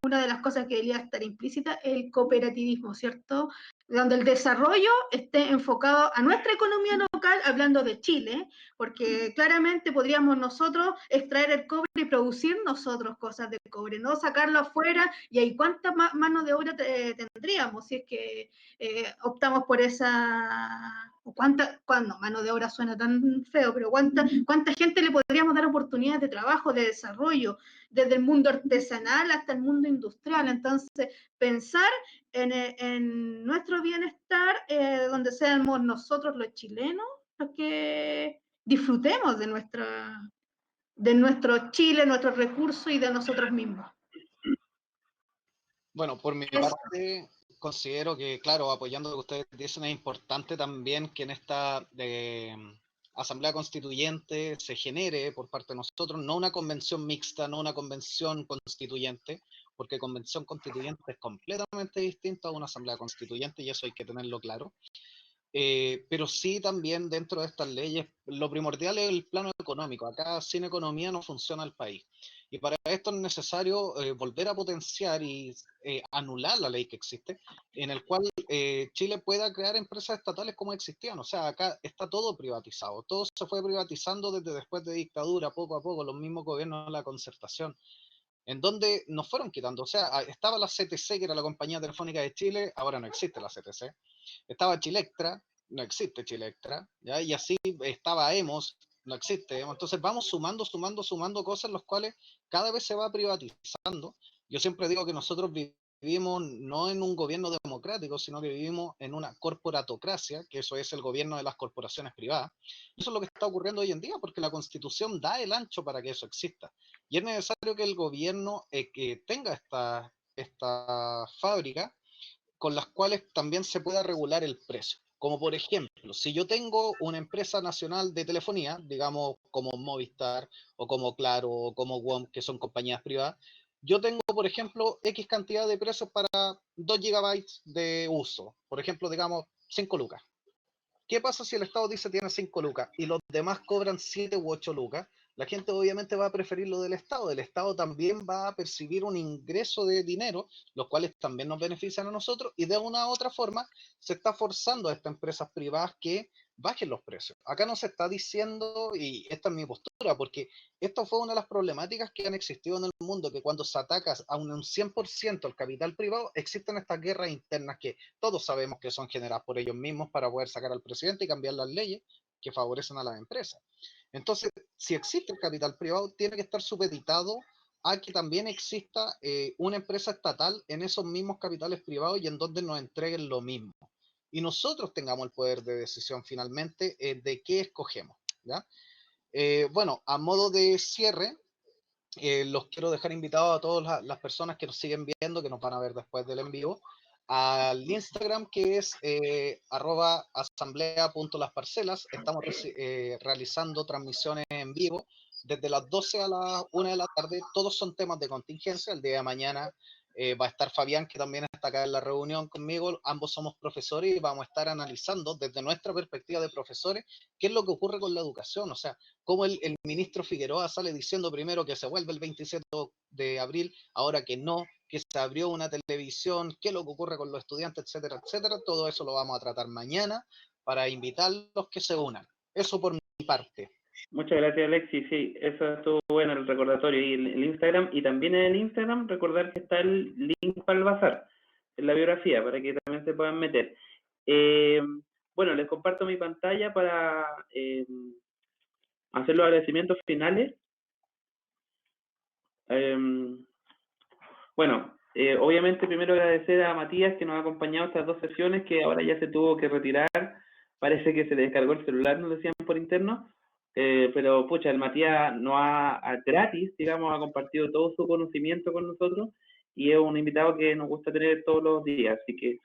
una de las cosas que debería estar implícita es el cooperativismo, ¿cierto? Donde el desarrollo esté enfocado a nuestra economía local, hablando de Chile, porque claramente podríamos nosotros extraer el cobre y producir nosotros cosas de cobre, no sacarlo afuera, y ahí cuánta mano de obra tendríamos si es que optamos por esa... ¿Cuándo? Mano de obra suena tan feo, pero ¿cuánta gente le podríamos dar oportunidades de trabajo, de desarrollo, desde el mundo artesanal hasta el mundo industrial? Entonces, pensar en nuestro bienestar, donde seamos nosotros los chilenos los que disfrutemos de nuestro Chile, nuestros recursos y de nosotros mismos. Bueno, por mi parte, considero que, claro, apoyando lo que ustedes dicen, es importante también que en esta Asamblea Constituyente se genere por parte de nosotros, no una convención mixta, no una convención constituyente, porque convención constituyente es completamente distinto a una Asamblea Constituyente y eso hay que tenerlo claro. Pero sí también dentro de estas leyes, lo primordial es el plano económico. Acá sin economía no funciona el país. Y para esto es necesario volver a potenciar y anular la ley que existe, en el cual Chile pueda crear empresas estatales como existían. O sea, acá está todo privatizado. Todo se fue privatizando desde después de dictadura, poco a poco, los mismos gobiernos de la concertación, en donde nos fueron quitando. O sea, estaba la CTC, que era la compañía telefónica de Chile, ahora no existe la CTC. Estaba Chilectra, no existe Chilectra, ¿ya? Y así estaba Emos, no existe. Entonces vamos sumando cosas en las cuales cada vez se va privatizando. Yo siempre digo que nosotros vivimos no en un gobierno democrático, sino que vivimos en una corporatocracia, que eso es el gobierno de las corporaciones privadas. Eso es lo que está ocurriendo hoy en día, porque la Constitución da el ancho para que eso exista. Y es necesario que el gobierno que tenga esta fábrica con las cuales también se pueda regular el precio. Como por ejemplo, si yo tengo una empresa nacional de telefonía, digamos como Movistar o como Claro o como WOM, que son compañías privadas, yo tengo, por ejemplo, X cantidad de precios para 2 gigabytes de uso. Por ejemplo, digamos 5 lucas. ¿Qué pasa si el Estado dice tiene 5 lucas y los demás cobran 7 u 8 lucas? La gente obviamente va a preferir lo del Estado. El Estado también va a percibir un ingreso de dinero, los cuales también nos benefician a nosotros, y de una u otra forma se está forzando a estas empresas privadas que bajen los precios. Acá no se está diciendo, y esta es mi postura, porque esto fue una de las problemáticas que han existido en el mundo, que cuando se ataca a un 100% el capital privado, existen estas guerras internas que todos sabemos que son generadas por ellos mismos para poder sacar al presidente y cambiar las leyes que favorecen a las empresas. Entonces, si existe el capital privado, tiene que estar supeditado a que también exista una empresa estatal en esos mismos capitales privados y en donde nos entreguen lo mismo. Y nosotros tengamos el poder de decisión finalmente de qué escogemos, ¿ya? Bueno, a modo de cierre, los quiero dejar invitados a todas las personas que nos siguen viendo, que nos van a ver después del en vivo, al Instagram, que es @asamblea.lasparcelas. Estamos realizando transmisiones en vivo desde las 12 a las 1 de la tarde. Todos son temas de contingencia. El día de mañana va a estar Fabián, que también está acá en la reunión conmigo. Ambos somos profesores y vamos a estar analizando desde nuestra perspectiva de profesores qué es lo que ocurre con la educación. O sea, cómo el ministro Figueroa sale diciendo primero que se vuelve el 27 de abril, ahora que no, que se abrió una televisión, qué es lo que ocurre con los estudiantes, etcétera, etcétera. Todo eso lo vamos a tratar mañana para invitarlos que se unan. Eso por mi parte. Muchas gracias, Alexis. Sí, eso estuvo bueno el recordatorio y el Instagram. Y también en el Instagram recordar que está el link para el bazar en la biografía para que también se puedan meter. Bueno, les comparto mi pantalla para hacer los agradecimientos finales. Bueno, Obviamente, primero agradecer a Matías que nos ha acompañado estas 2 sesiones, que ahora ya se tuvo que retirar. Parece que se le descargó el celular, nos decían por interno. Pero, pucha, el Matías gratis, digamos, ha compartido todo su conocimiento con nosotros y es un invitado que nos gusta tener todos los días. Así que,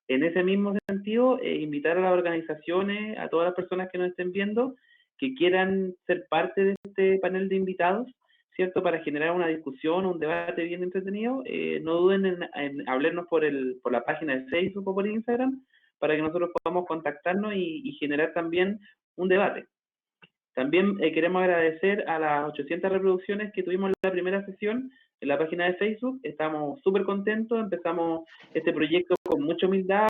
en ese mismo sentido, invitar a las organizaciones, a todas las personas que nos estén viendo, que quieran ser parte de este panel de invitados, ¿cierto? Para generar una discusión, un debate bien entretenido, no duden en hablarnos por la página de Facebook o por Instagram, para que nosotros podamos contactarnos y generar también un debate. También queremos agradecer a las 800 reproducciones que tuvimos en la primera sesión en la página de Facebook. Estamos súper contentos, empezamos este proyecto con mucha humildad,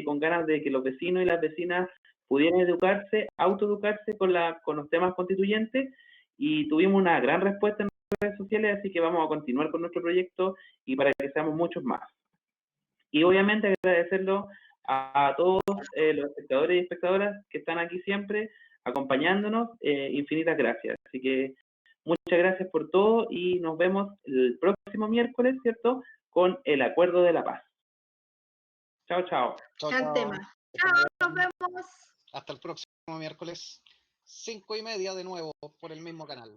con ganas de que los vecinos y las vecinas pudieran educarse, autoeducarse con los temas constituyentes, y tuvimos una gran respuesta en redes sociales, así que vamos a continuar con nuestro proyecto y para que seamos muchos más. Y obviamente agradecerlo a todos los espectadores y espectadoras que están aquí siempre acompañándonos, infinitas gracias. Así que muchas gracias por todo y nos vemos el próximo miércoles, ¿cierto? Con el Acuerdo de la Paz. Chao, chao. Gran tema. Chao, nos vemos. Hasta el próximo miércoles, 5:30 de nuevo por el mismo canal.